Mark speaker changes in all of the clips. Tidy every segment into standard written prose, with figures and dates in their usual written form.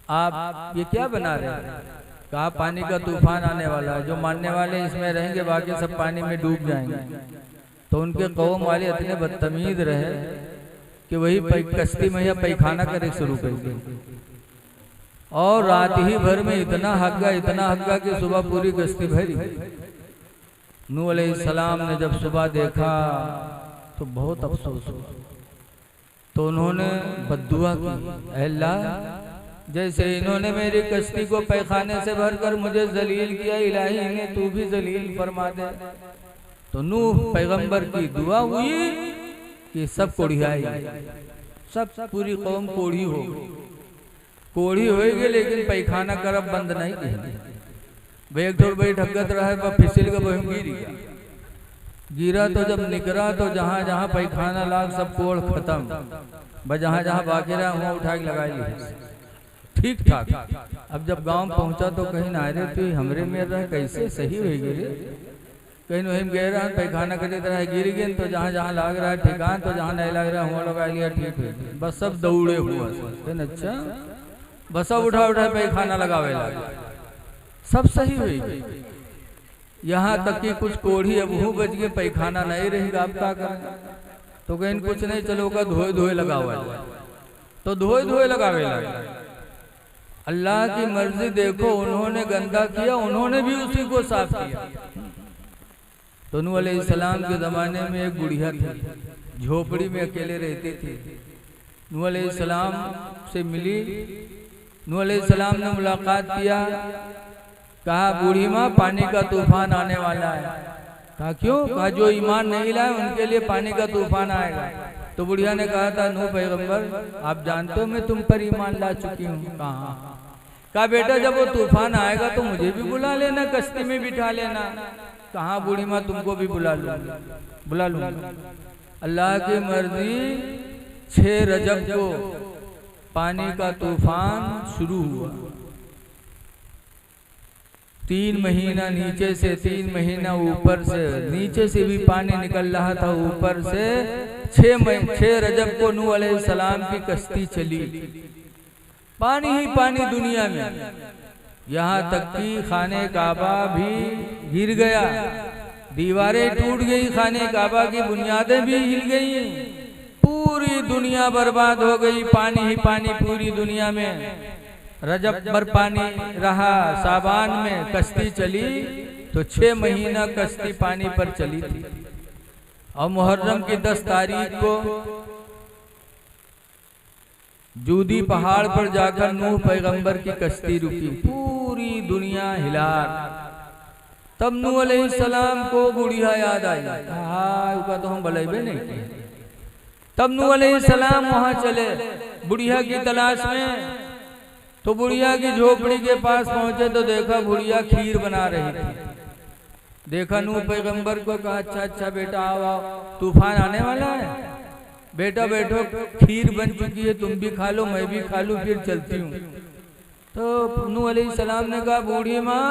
Speaker 1: आप ये क्या बना रहे हैं? कहा पानी का तूफान आने वाला है, जो मानने वाले इसमें रहेंगे बाकी सब पानी में डूब जाएंगे। तो उनके कौम वाले इतने बदतमीज रहे कि वही कश्ती में या पैखाना करे शुरू कर दिया, और रात ही भर में इतना हग्गा कि सुबह पूरी कश्ती भरी। नूह अलैहिस्सलाम ने जब सुबह देखा तो बहुत अफसोस हुआ, तो उन्होंने बद्दुआ की, अल्लाह जैसे इन्होंने मेरी कश्ती को पैखाने से भरकर मुझे जलील किया, इलाही इन्हें तू भी जलील फरमा दे। तो नूह पैगंबर की दुआ हुई कि सब कोढ़ियाई, सब पूरी कौम कोढ़ी हो गई, लेकिन पैखाना करब बंद नहीं किया। बैग ठोर भाई ठगत रहा फिसल का बहम गिरा तो जब निकरा तो जहाँ जहाँ पैखाना लाग सब कोड़ खत्म, बस जहाँ जहाँ बाकी रहा वहाँ उठा के लगा लिया ठीक ठाक। अब जब गांव पहुंचा तो कहीं ना रहे तो हमरे में रह कैसे सही हो गए, कहीं वही गह रहा पैखाना करे तरह गिर गए, तो जहाँ जहाँ लाग रहा है ठिकान, तो जहाँ नहीं लग रहा है वहाँ लगा लिया ठीक है, बस सब दौड़े हुआ। अच्छा बस सब उठा पैखाना लगावे लगा, सब सही हुई। यहाँ तक कि कुछ कोढ़ी अब हूँ बच गए, पैखाना नहीं रहेगा, आप क्या करें? तो कहीं कुछ नहीं, चलो का धोए लगा हुआ है, तो धोए लगावे लगा। अल्लाह की मर्जी देखो, उन्होंने गंदा किया, उन्होंने भी उसी को साफ किया। तो नूह अलैहिस्सलाम के जमाने में एक बुढ़िया थी, झोपड़ी में अकेले रहती थी। नूह अलैहिस्सलाम से मिली, नूह अलैहिस्सलाम ने मुलाकात किया, कहा बूढ़ी माँ पानी का तूफान आने वाला है। कहा क्यों? कहा जो ईमान नहीं लाए उनके लिए पानी का तूफान आएगा। तो बुढ़िया ने कहा था नूह पैगंबर आप जानते हो मैं तुम पर ईमान ला चुकी हूँ। कहा बेटा जब वो तूफान आएगा तो मुझे भी बुला लेना, कश्ती में बिठा लेना। कहा बूढ़ी माँ तुमको भी बुला लूंगा। अल्लाह की मर्जी 6 रजब को पानी का तूफान शुरू हुआ। 3 महीना नीचे से 3 महीना ऊपर से, नीचे से भी पानी निकल रहा था, ऊपर से 6 रजब को नूह अलैहिस्सलाम की कश्ती चली, पानी ही पानी दुनिया में। यहाँ तक कि खाने काबा भी गिर गया, दीवारें टूट गई, खाने काबा की बुनियादें भी हिल गई, पूरी दुनिया बर्बाद हो गई, पानी ही पानी पूरी दुनिया में। रजब पर पानी रहा, साबान में कश्ती चली तो 6 महीना कश्ती पानी पर चली थी। और मुहर्रम की 10 तारीख को जूदी पहाड़ पर जाकर नूह पैगंबर की कश्ती रुकी, पूरी दुनिया हिला। तब नूह अलैहिस्सलाम को बुढ़िया याद आई, हाँ तो हम बलेबे नहीं किए। तब नूह अलैहिस्सलाम वहां चले बुढ़िया की तलाश में। तो बुढ़िया की झोपड़ी के पास पहुंचे तो देखा बुढ़िया खीर बना रही थी। देखा नूह पैगंबर को, कहा अच्छा बेटा आओ, तूफान आने वाला है, बेटा बैठो, खीर बन चुकी है, तुम भी खा लो मैं भी खा लूं, फिर चलती हूँ। तो नूह अलैहिस्सलाम ने कहा बूढ़ी माँ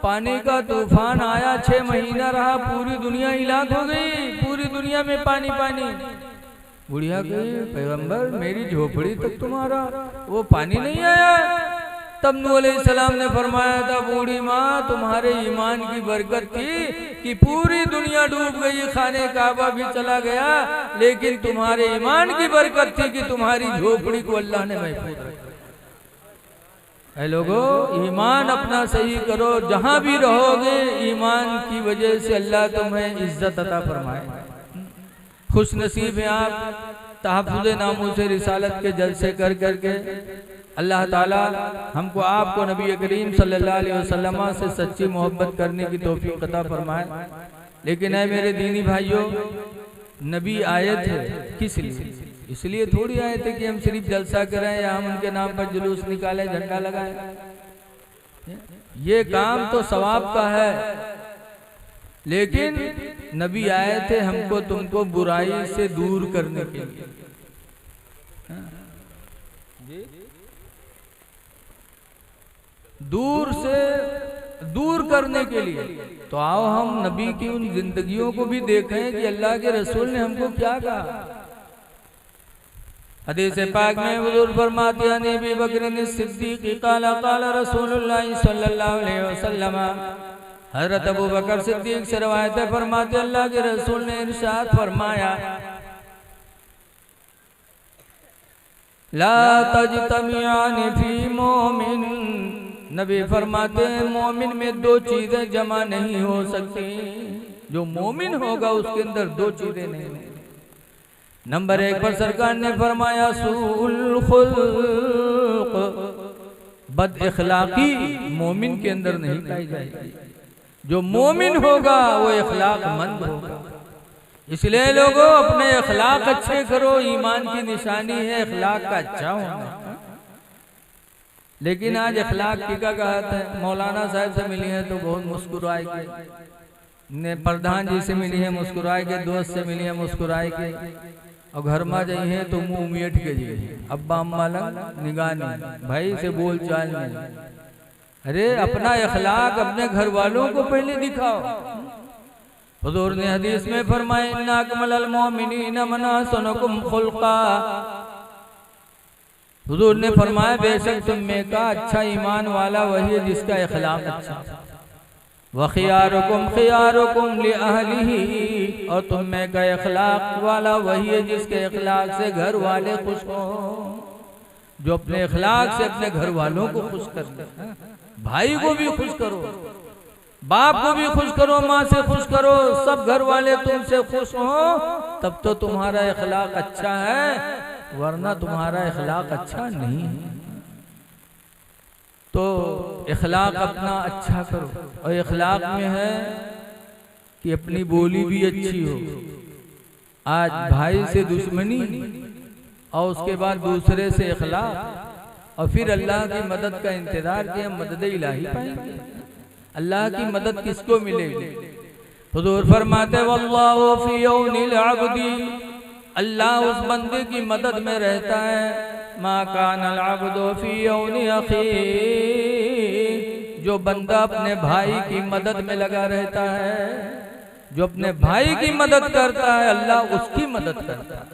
Speaker 1: पानी का तूफान आया, 6 महीना रहा, पूरी दुनिया हिलाक हो गई, पूरी दुनिया में पानी पानी। बुढ़िया कही पैगंबर मेरी झोपड़ी तक तुम्हारा वो पानी नहीं आया। तब नूह अलैहिस्सलाम ने फरमाया था बूढ़ी माँ तुम्हारे ईमान की बरकत थी कि पूरी दुनिया डूब गई, खाने काबा भी चला गया, लेकिन तुम्हारे ईमान की बरकत थी कि तुम्हारी झोपड़ी को अल्लाह ने महफूज रखा। है लोगों, ईमान अपना सही करो, जहां भी रहोगे ईमान की वजह से अल्लाह तुम्हें इज्जत अता फरमाए। खुश नसीब है आप, तहफ़्फ़ुज़ नामूस रिसालत के जलसे कर करके अल्लाह ताला हमको आपको नबी करीम सल्लल्लाहु अलैहि वसल्लम से सच्ची मोहब्बत करने की तौफीक अता फरमाए। लेकिन है मेरे दीनी भाइयों, नबी आए थे किस लिए? इसलिए थोड़ी आए थे कि हम सिर्फ जलसा करें या हम उनके नाम पर जुलूस निकालें, झंडा लगाएं। ये काम तो सवाब का है, लेकिन नबी आए थे हमको तुमको बुराई से दूर करने के लिए, दूर से दूर करने के लिए। तो आओ हम नबी की उन जिंदगियों को भी देखें कि अल्लाह के रसूल ने हमको क्या कहा। हदीस पाक में हुजूर फरमाते हैं नबी बकर सिद्दीक क़ाल क़ाल रसूलुल्लाह सल्लल्लाहु अलैहि वसल्लम, हज़रत अबू बकर सिद्दीक से रवायत है, फरमाते अल्लाह के रसूल ने इरशाद फरमाया, ला तजतमियान फी मोमिन, नबी फरमाते हैं मोमिन में दो चीजें जमा नहीं हो सकती। जो मोमिन होगा उसके अंदर दो चीजें नहीं होंगी। नंबर एक पर सरकार ने फरमाया सूल खुल्क, बद इखलाकी मोमिन के अंदर नहीं पाई जाएगी। जो मोमिन होगा वो इखलाकमंद होगा। इसलिए लोगों अपने इखलाक अच्छे करो, ईमान की निशानी है इखलाक का अच्छा होना। लेकिन आज इखलाक की क्या कहत है, मौलाना साहब से मिली है तो बहुत मुस्कुराए के, ने प्रधान जी से मिली है मुस्कुराए के, दोस्त से मिली है मुस्कुराए के, और घर में जाइए तो मुंह उमेट के जाइए, अब्बा अम्मा लग निगाह नहीं, भाई से बोल चाल नहीं। अरे अपना इखलाक अपने घर वालों को पहले दिखाओ। हुजूर ने हदीस में फरमाया इन्ना अकमलल मोमिनीना मनासनुकुम खुल्का, हुजूर ने फरमाया बेशक तुम में का अच्छा ईमान वाला वही है जिसका इखलाक अच्छा। व खियारुकुम खियारुकुम लि अहलिही, और तुम में का इखलाक वाला वही है जिसके इखलाक से घर वाले खुश हो। जो अपने इखलाक से अपने घर वालों को खुश कर, भाई को भी खुश करो, बाप को भी खुश करो, माँ से खुश करो, सब घर वाले तुमसे खुश हो, तब तो तुम्हारा इखलाक अच्छा है, वरना तुम्हारा इखलाक अच्छा नहीं है। तो इखलाक अपना अच्छा करो, और इखलाक में है कि अपनी बोली भी अच्छी हो। आज भाई से दुश्मनी और उसके बाद दूसरे से इखलाक, और फिर अल्लाह की मदद का इंतजार किया, मदद इलाही पाएंगे। अल्लाह की मदद किसको मिलेगी? हुजूर फरमाते वल्लाहु फी यौनिल अब्दी, अल्लाह उस बंदे की मदद में रहता है, मा कानल अब्दु फी यौनि अखी, जो बंदा अपने भाई की मदद में लगा रहता है, जो अपने भाई की मदद करता है अल्लाह उसकी मदद करता है।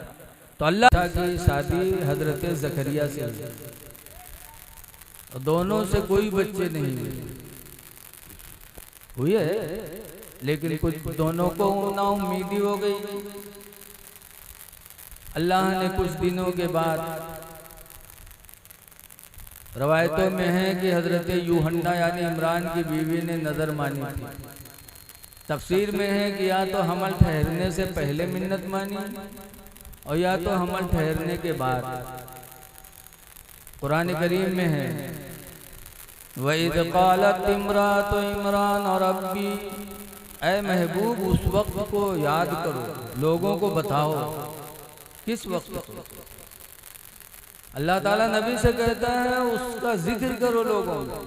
Speaker 1: तो अल्लाह की शादी हजरत ज़करिया से हुई, दोनों से कोई बच्चे नहीं हुए है, लेकिन कुछ दोनों को ना उम्मीदी हो गई। अल्लाह ने कुछ दिनों के बाद, रवायतों में है कि हजरत यूहन्ना यानी इमरान की बीवी ने नजर मानी थी। तफसीर में है कि या तो हमल ठहरने से पहले मिन्नत मानी और या तो हमल ठहरने के बाद। कुरान करीम में है वइज़ क़ालत इम्रातु इमरान और रब्बी, ऐ महबूब उस वक्त को याद करो, लोगों को बताओ किस वक्त को। अल्लाह ताला नबी से कहता है उसका जिक्र करो लोगों को।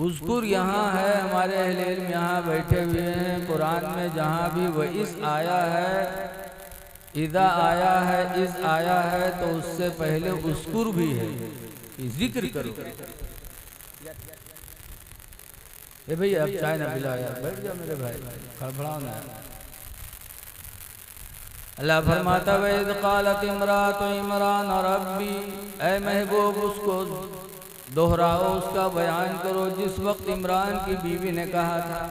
Speaker 1: उज़कुर यहाँ है, हमारे अहले इल्म यहाँ बैठे हुए हैं, कुरान में जहाँ भी वइज़ आया है, इज़ा आया है, इज़ आया है, तो उससे पहले उज़कुर भी है, जिक्र करो। ए भैया अब चाय ना पिला यार, बैठ जा मेरे भाई, खड़बड़ाओ ना। अल्लाह फरमाता वइज़ क़ालत इम्रातु इमरान रब्बी, ऐ महबूब उसको दोहराओ, उसका बयान करो जिस वक्त इमरान की बीवी ने कहा था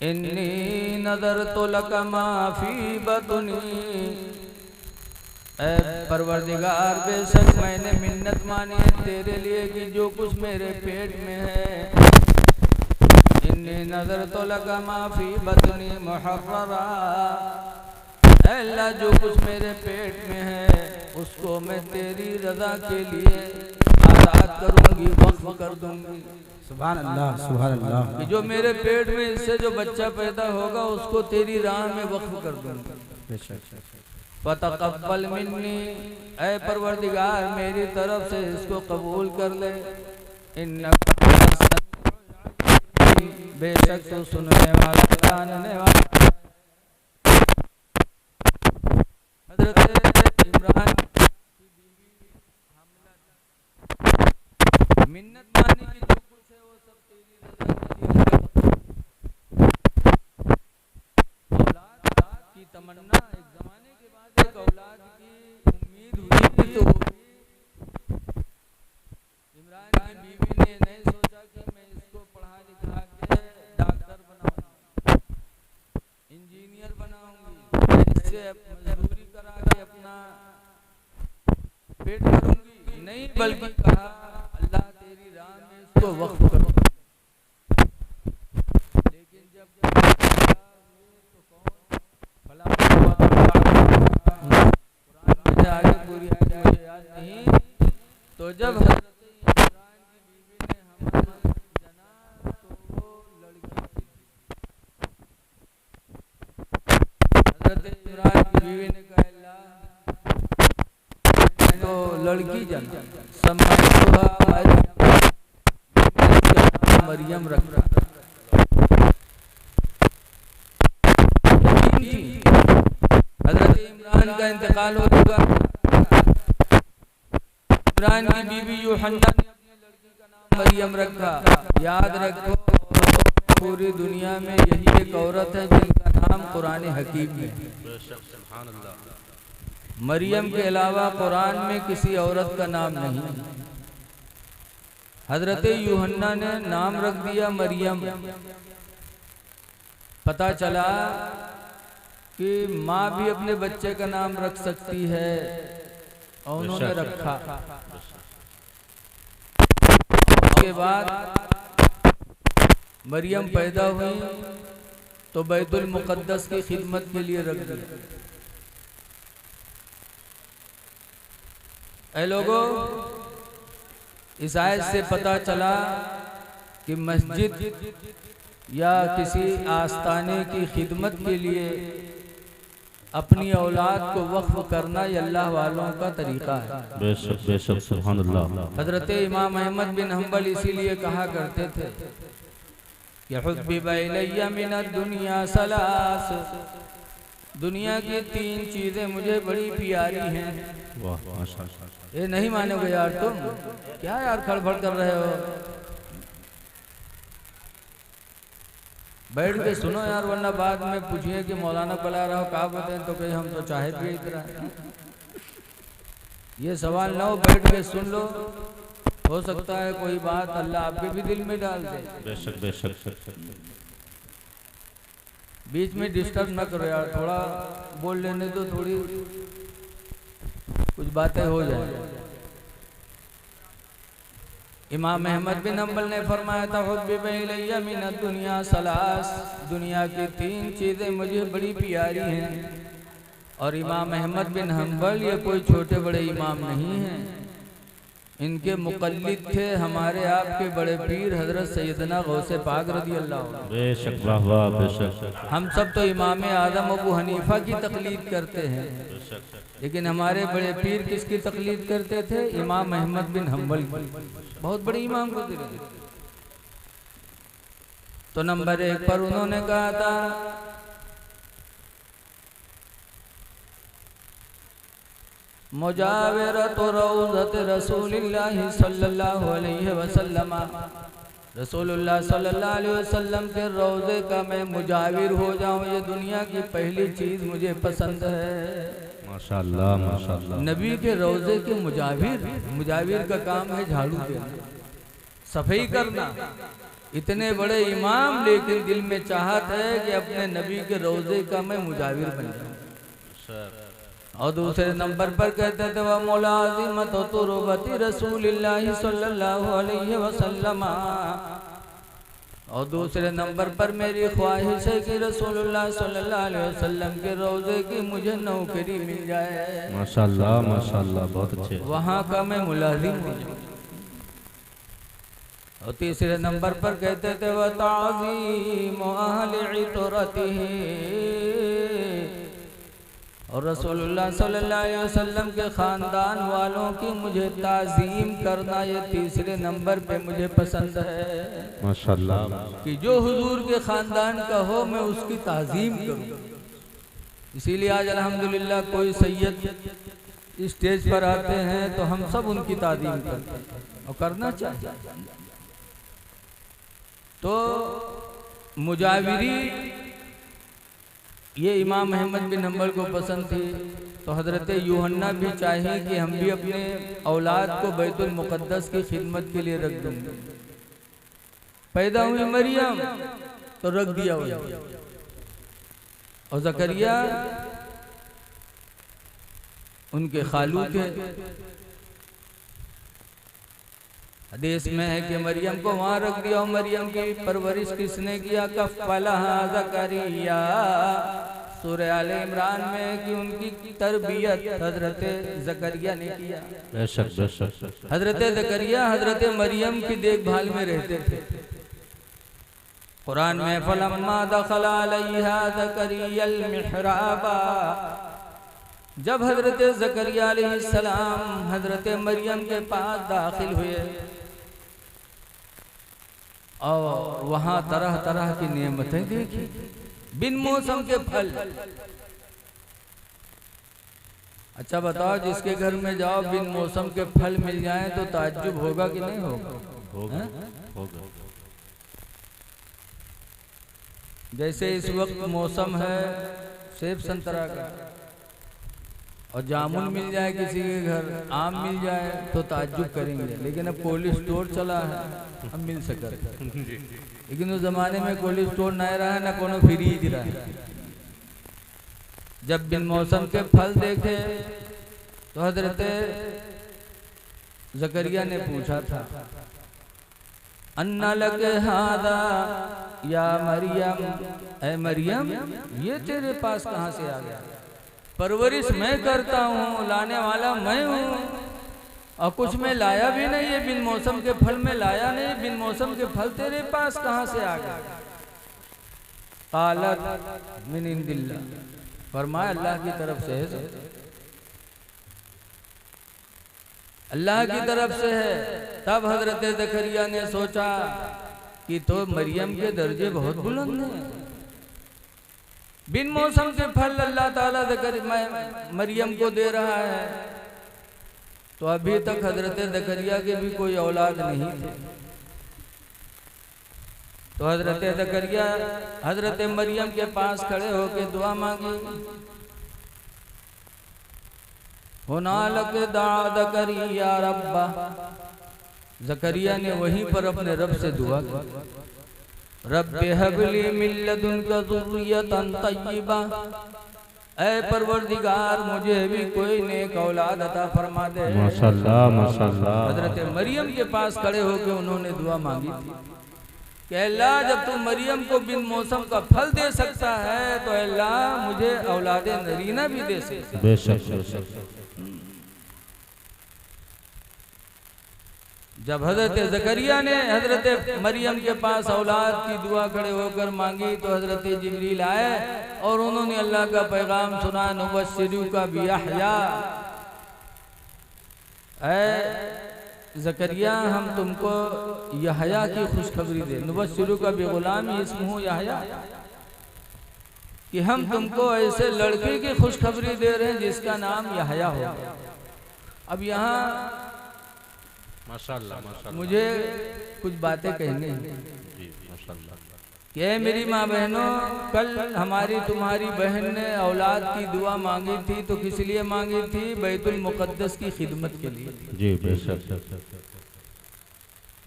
Speaker 1: इन्नी नज़रतु लका मा फी बतनी, ऐ परवरदिगार बेशक मैंने मिन्नत मानी है तेरे लिए कि जो कुछ मेरे पेट में है। इन्नी नज़रतु लका मा फी बतनी मुहर्ररा, अल्लाह जो कुछ मेरे पेट में है उसको मैं तेरी रज़ा के लिए आज़ाद करूँगी, वक्फ कर दूँगी।
Speaker 2: सुभान अल्लाह, सुभान अल्लाह।
Speaker 1: कि जो मेरे पेट में इससे जो बच्चा पैदा होगा उसको तेरी राह में वक्फ कर दूँगी। फतक़ब्बल मिन्नी, ऐ परवरदिगार मेरी तरफ से इसको कबूल कर ले। इन्नका बेशक तो सुनने वाला जानने वाला। हज़रत इमरान मिन्नत मानी की जो कुछ है वो सब तेरी रज़ा के लिए। मजदूरी करा के अपना पेट भरूंगी, नहीं बल्कि कहा अल्लाह तेरी राह में इसको वक्फ कर। लेकिन जब तो कौन फला कुरान में आगे पूरी आयत मुझे याद नहीं, तो जब हजरत इमरान की बीवी ने हमल जना तो वो लड़की थी। हजरत इमरान की बीवी ने कहा अल्लाह तो लड़की जना मरियम रख हजरत इमरान का इंतकाल हो चुका। इमरान की बीवी यूहन्ना ने अपनी लड़की का नाम मरियम रखा। याद रखो पूरी दुनिया में यही एक औरत है जिनका नाम कुरान हकीम है। मरियम के अलावा कुरान में किसी औरत का नाम नहीं। हजरत यूहन्ना ने नाम रख दिया मरियम। पता चला कि माँ भी अपने बच्चे का नाम रख सकती है और उन्होंने रखा। उसके बाद मरियम पैदा हुई तो बैतुल मुक़द्दस की खिदमत के लिए रख दी। ऐ लोगों, इस आयत से पता चला कि मस्जिद या किसी आस्ताने की खिदमत के लिए अपनी औलाद को वक्फ करना ये अल्लाह वालों का तरीका है।
Speaker 3: बेशक बेशक सुभान अल्लाह।
Speaker 1: हजरत इमाम अहमद बिन हम्बल इसीलिए कहा करते थे कि हुब्बिबा इलैया मिनद दुनिया सलास, दुनिया की 3 चीजें मुझे बड़ी प्यारी हैं।
Speaker 3: वाह माशाअल्लाह।
Speaker 1: ये नहीं मानोगे यार तुम, क्या यार खड़बड़ कर रहे हो? बैठ के सुनो यार, वरना बाद में पूछिए कि मौलाना बुला रहा हो कहा बताएं तो कहीं हम तो चाहे भी इतना। ये सवाल ना हो, बैठ के सुन लो, हो सकता है कोई बात अल्लाह आपके भी दिल में डाल दे।
Speaker 3: बेशक बेशक।
Speaker 1: बीच में डिस्टर्ब ना करो यार, थोड़ा बोल लेने दो, थोड़ी कुछ बातें हो जाए। इमाम अहमद बिन हम्बल ने फरमाया था हुब्बिबा इलैया मिनद दुनिया सलास, दुनिया की 3 चीज़ें मुझे बड़ी प्यारी हैं। और इमाम अहमद बिन हम्बल ये कोई छोटे बड़े इमाम नहीं हैं, इनके मुक़ल्लिद थे हमारे आपके बड़े पीर हजरत सैयदना गौसे पाक रज़ी अल्लाह।
Speaker 3: बेशक वाह वाह बेशक।
Speaker 1: हम सब तो इमाम आदम अबू हनीफा की तकलीद करते हैं, लेकिन हमारे बड़े पीर किसकी तकलीद करते थे? इमाम अहमद बिन हम्बल की। बहुत बड़े इमाम को दिल। तो नंबर 1 पर उन्होंने कहा था मुजाविरत रौज़त रसूलिल्लाह सल्लल्लाहु अलैहि वसल्लम, रसूलुल्लाह सल्लल्लाहु अलैहि वसल्लम के रोज़े का मैं मुजाविर हो जाऊं, ये दुनिया की पहली चीज़ मुझे पसंद है।
Speaker 3: माशाअल्लाह माशाअल्लाह।
Speaker 1: नबी के रोज़े के मुजाविर का काम है झाड़ू देना, सफाई करना। इतने बड़े इमाम, लेकिन दिल में चाहत है कि अपने नबी के रोज़े का मैं मुजाविर बन जाऊं। और दूसरे नंबर पर कहते थे वह मुलाज़िमत तुरबती रसूलिल्लाह सल्लल्लाहु अलैहि वसल्लम। और दूसरे नंबर पर मेरी ख्वाहिश है कि रसूलुल्लाह सल्लल्लाहु अलैहि वसल्लम के रोज़े की मुझे नौकरी मिल जाए।
Speaker 3: माशाअल्लाह माशाअल्लाह, बहुत अच्छे।
Speaker 1: वहाँ का मैं मुलाजिम हो जाऊँ। और तीसरे नंबर पर कहते थे वह ताज़ीम अहले इतरतिही, और रसूलुल्लाह सल्लल्लाहु अलैहि वसल्लम के ख़ानदान वालों की मुझे ताज़ीम करना, ये तीसरे नंबर पे मुझे पसंद है।
Speaker 3: माशाअल्लाह।
Speaker 1: कि जो हुजूर के ख़ानदान का हो मैं उसकी ताज़ीम करूँ। इसीलिए आज अल्हम्दुलिल्लाह कोई सैयद स्टेज पर आते हैं तो हम सब उनकी ताज़ीम करते हैं और करना चाहिए। तो मुजाविरी ये इमाम अहमद बिन हम्बल को पसंद थी, तो हजरत यूहन्ना भी चाहिए कि हम भी अपने औलाद को बैतुल मुक़द्दस की खिदमत के लिए रख देंगे। पैदा हुई मरियम तो रख दिया हुआ। और ज़करिया उनके खालू थे। हदीस में है कि मरियम को वहां रख दिया और मरियम की परवरिश किसने किया? कफ़लहा ज़करिया। सूरह आले इमरान में है कि उनकी तरबियत हजरत ज़करिया ने किया।
Speaker 3: बेशक बेशक।
Speaker 1: हजरत ज़करिया हजरत मरियम की देखभाल में रहते थे। कुरान में फलम्मा दखला अलैहा ज़करियल मिहराबा, जब हजरत ज़करिया अलैहिस्सलाम हजरत मरियम के पास दाखिल हुए और वहां तरह तरह की नेमतें देखी, बिन मौसम के फल। अच्छा बताओ, जिसके घर में जाओ बिन मौसम के फल मिल जाएं तो ताज्जुब होगा कि नहीं होगा?
Speaker 3: होगा होगा।
Speaker 1: जैसे इस वक्त मौसम है सेब संतरा का, और जामुन मिल जाए किसी के घर, आम मिल जाए तो ताज्जुब करेंगे। लेकिन अब कोल्ड स्टोर चला है, अब मिल सके। लेकिन उस जमाने में कोल्ड स्टोर ना रहा ना कोनो फ्रीज रहा। जब बिन मौसम के फल देखे तो हजरत ज़करिया ने पूछा था, अन्ना लगे हादा या मरियम, ऐ मरियम ये तेरे पास कहाँ से आ गया? परवरिश मैं करता हूँ, लाने वाला मैं हूँ, और कुछ मैं लाया भी नहीं है, बिन मौसम के फल में लाया नहीं, बिन मौसम के फल तेरे पास कहाँ से आ गया? क़ालत मिन इंदिल्लाह, फरमाया अल्लाह की तरफ से है, अल्लाह की तरफ से है। तब हजरत ज़करिया ने सोचा कि तो मरियम के दर्जे बहुत बुलंद हैं, बिन मौसम के फल अल्लाह ताला मरियम को दे रहा है। तो अभी तक हजरत ज़करिया के भी कोई औलाद नहीं थे। तो हजरत ज़करिया हजरत मरियम के पास खड़े होकर दुआ मांगी। हुनालक दा ज़करिया रब्बा, ज़करिया ने वहीं पर अपने रब से दुआ की, रब्बि हबली मिन लदुनका ज़ुर्रियतन तय्यिबा, ऐ परवरदिगार मुझे भी कोई नेक औलाद अता फरमा दे।
Speaker 3: माशाल्लाह माशाल्लाह।
Speaker 1: हजरत मरियम के पास खड़े होकर उन्होंने दुआ मांगी थी कि अल्लाह जब तू मरियम को बिन मौसम का फल दे सकता है तो अल्लाह मुझे औलाद नरीना भी दे सकता है।
Speaker 3: बेशक बेशक।
Speaker 1: जब हजरत ज़करिया ने हजरत मरियम के पास औलाद की दुआ खड़े होकर मांगी तो हजरत जिब्रील आए और उन्होंने अल्लाह का पैगाम सुना, नुबश्शिरुका बियहया, ऐ ज़करिया हम तुमको यहया की खुशखबरी दे, नुबश्शिरुका बिग़ुलाम इस्मुहु यहया, कि हम तुमको ऐसे लड़के की खुशखबरी दे रहे हैं जिसका नाम यहया हो। अब यहाँ
Speaker 3: माशाल्लाह माशाल्लाह
Speaker 1: मुझे कुछ बातें कहनी हैं।
Speaker 3: जी माशाल्लाह।
Speaker 1: कि मेरी माँ बहनों, कल हमारी तुम्हारी बहन ने औलाद की दुआ मांगी थी तो किस लिए मांगी थी? बैतुल मुक़द्दस की खिदमत के लिए।
Speaker 3: जी बेशक।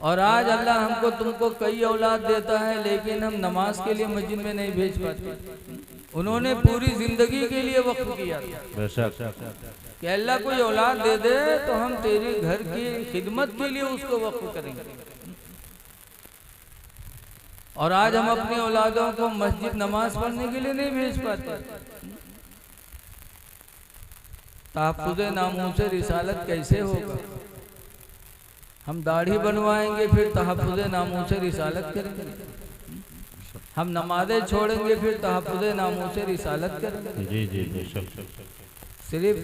Speaker 1: और आज अल्लाह हमको तुमको कई औलाद देता है, लेकिन हम नमाज के लिए मस्जिद में नहीं भेज पाते। उन्होंने पूरी जिंदगी के लिए वक्फ किया था
Speaker 3: बेशक
Speaker 1: कि अल्लाह कोई औलाद दे दे तो हम तेरे घर की खिदमत के लिए उसको वक्फ करेंगे। और आज हम अपनी औलादों को मस्जिद नमाज पढ़ने के लिए नहीं भेज पाते। तहफ़्फ़ुज़ नामूस रिसालत कैसे होगा? हम दाढ़ी बनवाएंगे फिर तहफ़्फ़ुज़ नामूस रिसालत करेंगे, हम नमाज़ें छोड़ेंगे फिर तहफ़्फ़ुज़ नामूस रिसालत करेंगे।
Speaker 3: जी जी बेशक।
Speaker 1: सिर्फ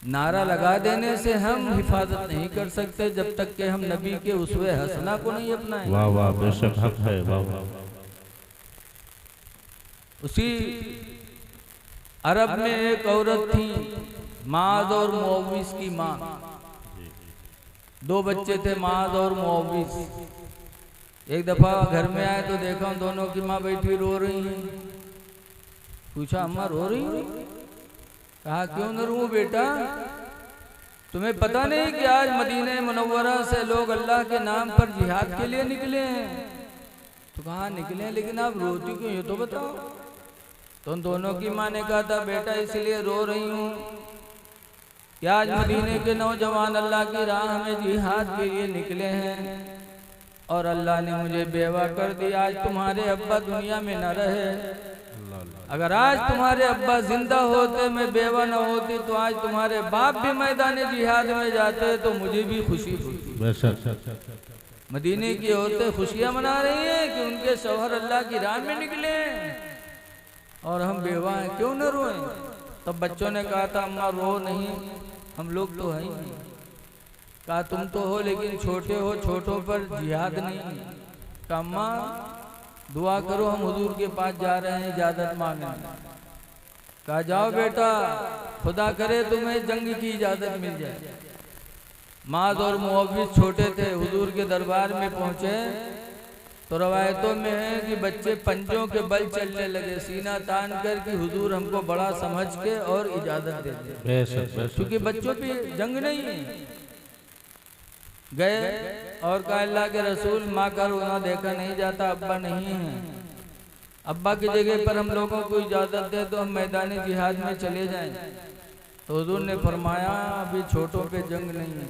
Speaker 1: नारा लगा देने से हम हिफाजत नहीं कर सकते जब तक कि हम नबी के उसवे हसना को नहीं अपनाएं।
Speaker 3: वाह वाह बेशक हक है। वाह वाह।
Speaker 1: उसी अरब में एक औरत थी, माद और मुअव्विस की माँ। दो बच्चे थे, माद और मुअव्विस। एक दफा घर में आए तो देखा दोनों की माँ बैठी रो रही है। पूछा अम्मा रो रही हो? कहा क्यों न रो बेटा, तुम्हें पता नहीं कि आज मदीने मुनव्वरा से लोग अल्लाह के नाम पर जिहाद के लिए निकले हैं? तो कहा निकले, लेकिन आप रोती क्यों ये तो बताओ। तो उन दोनों की माँ ने कहा था, बेटा इसलिए रो रही हूँ कि आज मदीने के नौजवान अल्लाह की राह में जिहाद के लिए निकले हैं और अल्लाह ने मुझे बेवा कर दिया। आज तुम्हारे अब्बा दुनिया में न रहे, अगर आज तुम्हारे अब्बा जिंदा होते, मैं बेवा न होती, तो आज तुम्हारे बाप भी मैदान जिहाद में जाते तो मुझे भी खुशी होती। मदीने की औरतें खुशियां मना रही हैं कि उनके शौहर अल्लाह की राह में निकले और हम बेवा हैं, क्यों न रोएं। तब बच्चों ने कहा था, अम्मा रो नहीं, हम लोग तो हैं। कहा तुम तो हो लेकिन छोटे हो, छोटों पर जिहाद नहीं। कहा अम्मा दुआ करो, हम हुजूर के पास जा रहे हैं इजाजत मांगने। कहा जाओ बेटा, खुदा करे तुम्हें जंग की इजाजत मिल जाए। माज और मुअव्विज छोटे थे, हुजूर के दरबार में पहुंचे तो रवायतों में है कि बच्चे पंजों के बल चलने लगे, सीना तान कर कि हुजूर हमको बड़ा समझ के और इजाजत दे दे, क्योंकि बच्चों पे जंग नहीं है। गए और कहा अल्लाह के रसूल, माँ का रोना देखा नहीं जाता, अब्बा नहीं है, अब्बा की जगह पर हम लोगों को इजाजत दे तो हम मैदान जिहाद में चले जाएं। तो हुजूर ने फरमाया अभी छोटों पे जंग नहीं है।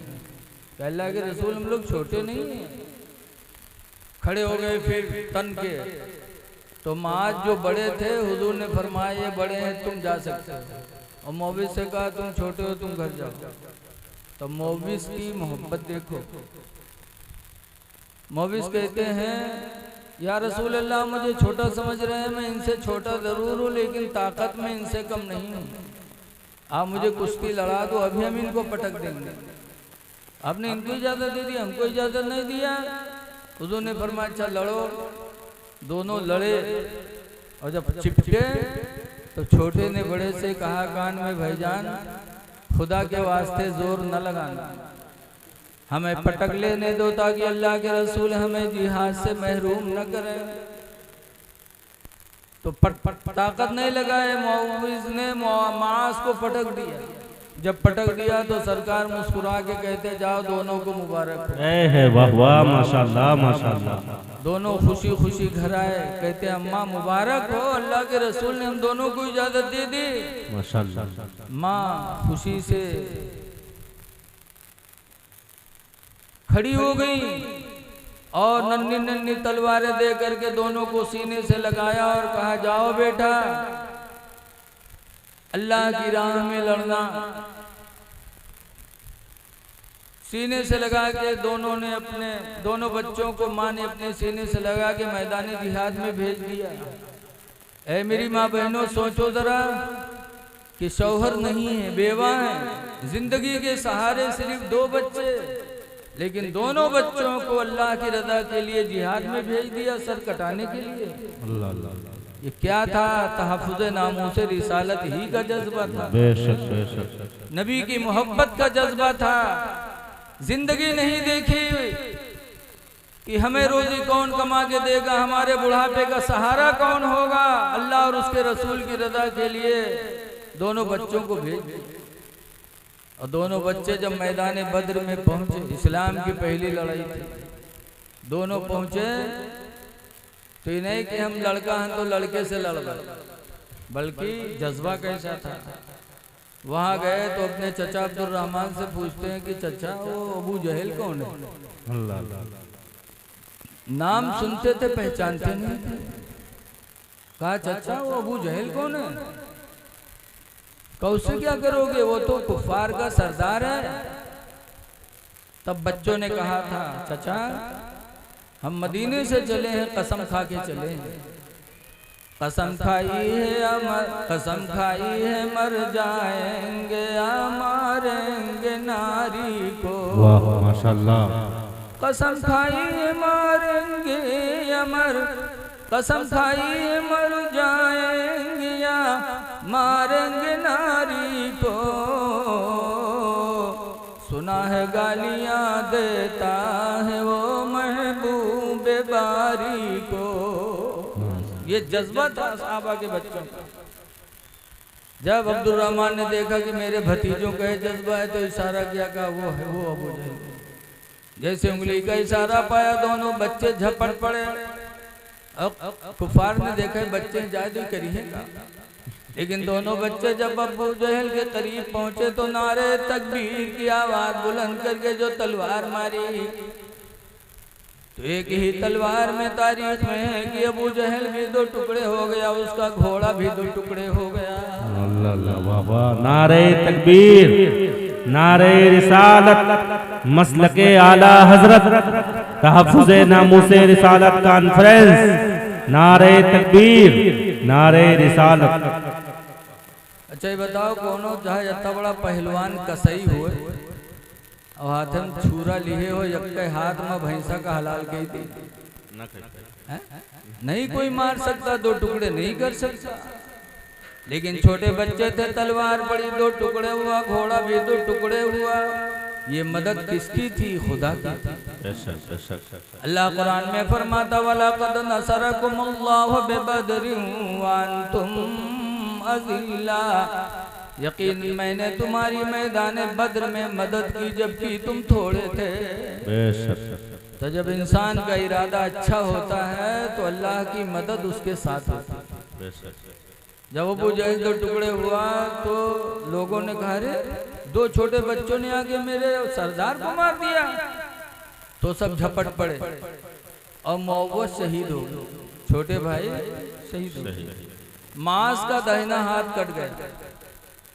Speaker 1: अल्लाह के रसूल हम लोग छोटे नहीं हैं। खड़े हो गए फिर तन के, तो माज जो बड़े थे हुजूर ने फरमाया ये बड़े हैं, तुम जा सकते हो। और मौविस से कहा तुम छोटे हो, तुम घर जाओ। तो मौविस की मोहब्बत देखो। मौविस कहते हैं या रसूल अल्लाह, मुझे छोटा समझ रहे हैं, मैं इनसे छोटा जरूर हूँ लेकिन ताकत में इनसे कम नहीं हूँ। आप मुझे कुश्ती लड़ा दो, अभी हम इनको पटक देंगे। आपने इनको इजाजत दे दी, हमको इजाजत नहीं दिया। हुजूर ने फरमाया अच्छा लड़ो। दोनों लड़े और जब चिपके तो छोटे ने बड़े से कहा कान में, भाईजान खुदा के वास्ते जोर न लगाना, हमें पटक लेने दो ताकि अल्लाह के रसूल हमें जिहाद से महरूम न करें। तो ताकत नहीं लगाए, मुअव्विज ने मास को पटक दिया। जब पटक दिया तो सरकार मुस्कुरा के कहते जाओ दोनों को मुबारक
Speaker 3: है। वाह वाह, माशाल्लाह माशाल्लाह।
Speaker 1: दोनों खुशी खुशी घर आए, कहते अम्मा मुबारक हो, अल्लाह के रसूल ने हम दोनों को इजाजत दे दी।
Speaker 3: माशाल्लाह।
Speaker 1: माँ खुशी से खड़ी हो गई और नन्ही नन्ही तलवारें दे करके दोनों को सीने से लगाया और कहा जाओ बेटा, अल्लाह की राह में लड़ना। सीने से लगा के दोनों ने दोनों बच्चों को माँ ने अपने सीने से लगा के मैदान जिहाद में भेज दिया। ऐ मेरी माँ बहनों, सोचो जरा कि शौहर नहीं है, बेवा है, जिंदगी के सहारे सिर्फ 2 बच्चे, लेकिन दोनों बच्चों को अल्लाह की रजा के लिए जिहाद में भेज दिया, सर कटाने के लिए।
Speaker 3: अल्लाह अल्लाह।
Speaker 1: ये क्या था? तहफ़्फ़ुज़ नामूस रिसालत ही का जज्बा था।
Speaker 3: बेशक बेशक।
Speaker 1: नबी की मोहब्बत का जज्बा था। जिंदगी नहीं देखी कि हमें रोजी कौन कमा के देगा, हमारे बुढ़ापे का सहारा कौन होगा। अल्लाह और उसके रसूल की रजा के लिए दोनों बच्चों को भेज दिया। और दोनों बच्चे जब मैदान बद्र में पहुंचे, इस्लाम की पहली लड़ाई थी, दोनों पहुंचे तो ये नहीं कि हम लड़का हैं तो लड़के से लड़ गए, बल्कि जज्बा कैसा था। वहां गए तो अपने चचा अब्दुल रहमान से पूछते हैं कि चचा वो अबू जहल कौन है?
Speaker 3: अल्लाह अल्लाह।
Speaker 1: नाम सुनते थे पहचानते नहीं थे। कहा चचा वो अबू जहल कौन है? कहा उससे क्या करोगे, वो तो कुफार का सरदार है। तब बच्चों ने कहा था चचा हम मदीने से चले हैं, कसम खा के चले हैं, कसम खाई है कसम खाई है मर जाएंगे या मारेंगे नारी को।
Speaker 3: वाह माशाल्लाह।
Speaker 1: कसम खाई है मारेंगे या कसम खाई है मर जाएंगे या मारेंगे नारी को। सुना है गालियां देता है वो महबूब बारी को। ये जज्बा था सहाबा के बच्चों का। जब अब्दुल रहमान ने देखा कि मेरे भतीजों का जज्बा है तो इशारा किया, कहा वो है वो अबू जहल। जैसे उंगली का इशारा पाया दोनों बच्चे झपट पड़े। अब कुफार ने देखा बच्चे जादू करी है, लेकिन दोनों बच्चे जब अबू जहल के करीब पहुंचे तो नारे तकबीर की आवाज बुलंद करके जो तलवार मारी, तो एक ही तलवार में तारीख में है कि अबू जहल भी 2 टुकड़े हो गया, उसका घोड़ा भी 2 टुकड़े हो गया।
Speaker 3: अल्लाह अल्लाह बाबा, नारे तकबीर, नारे रिसालत, मसलके आला हजरत, तहफ्फुज़े नामूसे रिसालत कॉन्फ्रेंस, नारे तकबीर, नारे रिसालत।
Speaker 1: अच्छा ये बताओ कोनो चाहे इतना बड़ा पहलवान कसई हुए और हाथ में छुरा लिए हो, यक्के हाथ में भैंसा का हलाल कही थी, नहीं कोई मार सकता, 2 टुकड़े नहीं कर सकता। लेकिन छोटे बच्चे थे, तलवार पड़ी 2 टुकड़े हुआ, घोड़ा भी 2 टुकड़े हुआ। ये मदद किसकी थी? खुदा की थी। अल्लाह कुरान में फरमाता वलक़द नसरकुमुल्लाहु बिबदरिन व अंतुम अज़िल्ला, यकीन मैंने तुम्हारी मैदान बद्र में मदद की जबकि तुम थोड़े थे। तो जब इंसान का इरादा अच्छा होता है तो अल्लाह की मदद उसके साथ होती है। जब अबू जहल 2 टुकड़े हुआ तो लोगों ने कहा अरे 2 छोटे बच्चों ने आके मेरे सरदार को मार दिया, तो सब झपट पड़े और मुअव्वज़ शहीद हो गए, छोटे भाई शहीद हो गए। मांस का दाहिना हाथ कट गया,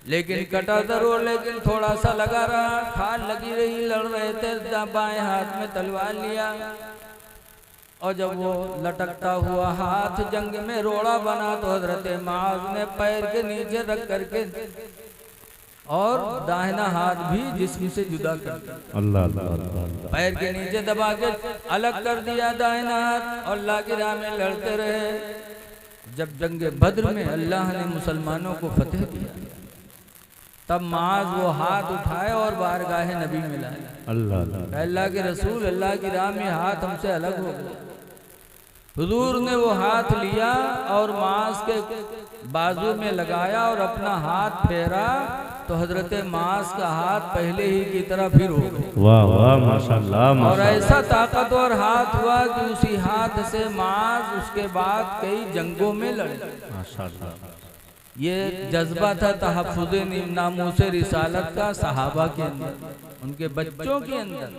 Speaker 1: लेकिन कटा जरूर, लेकिन थोड़ा सा लगा रहा, खाल लगी रही, लड़ रहे थे, बाएं हाथ में तलवार लिया और जब वो लटकता हुआ हाथ जंग में रोड़ा बना तो हजरत माज ने पैर के नीचे रख करके और दाहिना हाथ भी जिस्म से जुदा कर दिया।
Speaker 3: अल्लाह अल्लाह,
Speaker 1: पैर के नीचे दबा के अलग कर दिया दाहिना हाथ और अल्लाह की राह में लड़ते रहे। जब जंग बद्र में अल्लाह ने मुसलमानों को फतेह दिया, तब माज वो हाथ उठाए और बारगाह नबी में लाए।
Speaker 3: अल्लाह
Speaker 1: अल्लाह के रसूल, अल्लाह की राह में हाथ हमसे अलग हो गए। हुजूर ने वो हाथ लिया और माज के बाजू में लगाया और अपना हाथ फेरा तो हजरत माज का हाथ पहले ही की तरह फिर हो गया।
Speaker 3: वाह वाह माशाल्लाह।
Speaker 1: और ऐसा ताकतवर हाथ हुआ कि उसी हाथ से माज उसके बाद कई जंगों में लड़े
Speaker 3: माशाल्लाह।
Speaker 1: ये जज्बा था तहफ्फुज़े नामूसे रिसालत का सहाबा के अंदर, उनके बच्चों के अंदर।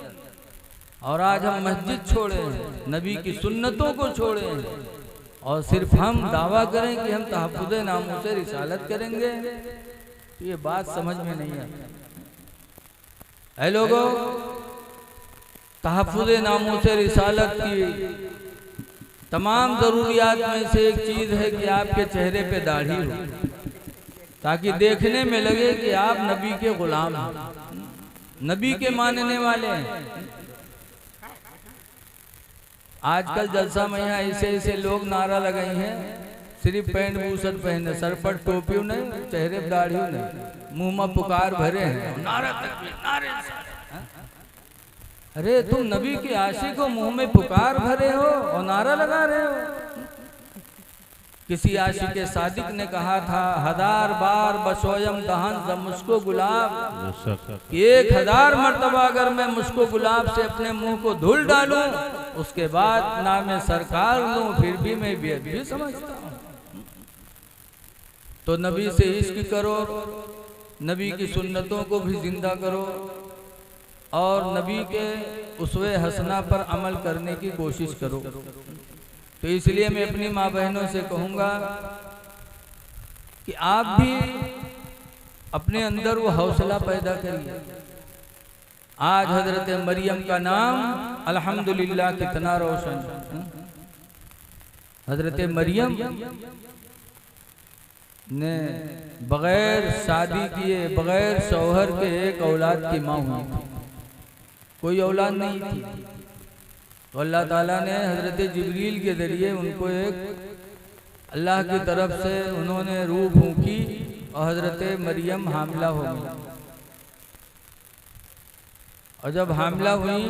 Speaker 1: और आज हम मस्जिद छोड़े हैं, नबी की सुन्नतों को छोड़े हैं और सिर्फ हम दावा करें कि हम तहफ्फुज़े नामूसे रिसालत करेंगे, तो ये बात समझ में नहीं आती। ऐ लोगों, तहफ्फुज़े नामूसे रिसालत की तमाम जरूरियात में से एक चीज है कि आपके चेहरे पे दाढ़ी हो, ताकि देखने में लगे कि आप नबी के गुलाम हैं, नबी के मानने वाले हैं। आजकल जलसा में यहाँ ऐसे लोग नारा लगाई हैं, सिर्फ पैंट बूसट पहने, सर पर टोपी नहीं, चेहरे पर दाढ़ी नहीं, मुंह में पुकार भरे हैं, नारा तकबीर, नारे रिसालत। अरे तुम नबी के आशिक हो, मुंह में पुकार भरे हो और नारा लगा रहे हो। किसी आशिक के सादिक ने कहा था 1000 बार बशोयम दहन ज मुझको गुलाब, 1000 मर्तबा अगर मैं मुझको गुलाब से अपने मुंह को धुल डालूं, उसके बाद ना मैं सरकार लूं, फिर भी मैं बेअदबी समझता हूं। तो नबी से इश्क करो, नबी की सुन्नतों को भी जिंदा करो और नबी के उसवे हसना पर अमल करने की कोशिश करो। तो इसलिए मैं अपनी माँ बहनों से कहूँगा कि आप भी अपने अंदर वो हौसला पैदा करिए। आज हजरत मरियम का नाम अल्हम्दुलिल्लाह कितना रोशन। हजरत मरियम ने बगैर शादी किए, बगैर शौहर के एक औलाद की माँ हुई थी, कोई औलाद नहीं थी। तो अल्लाह ताला ने हजरत जिब्रील के जरिए उनको एक अल्लाह की तरफ से उन्होंने रूह फूंकी और हजरत मरियम हामिला हो गई। और जब हामिला हुई,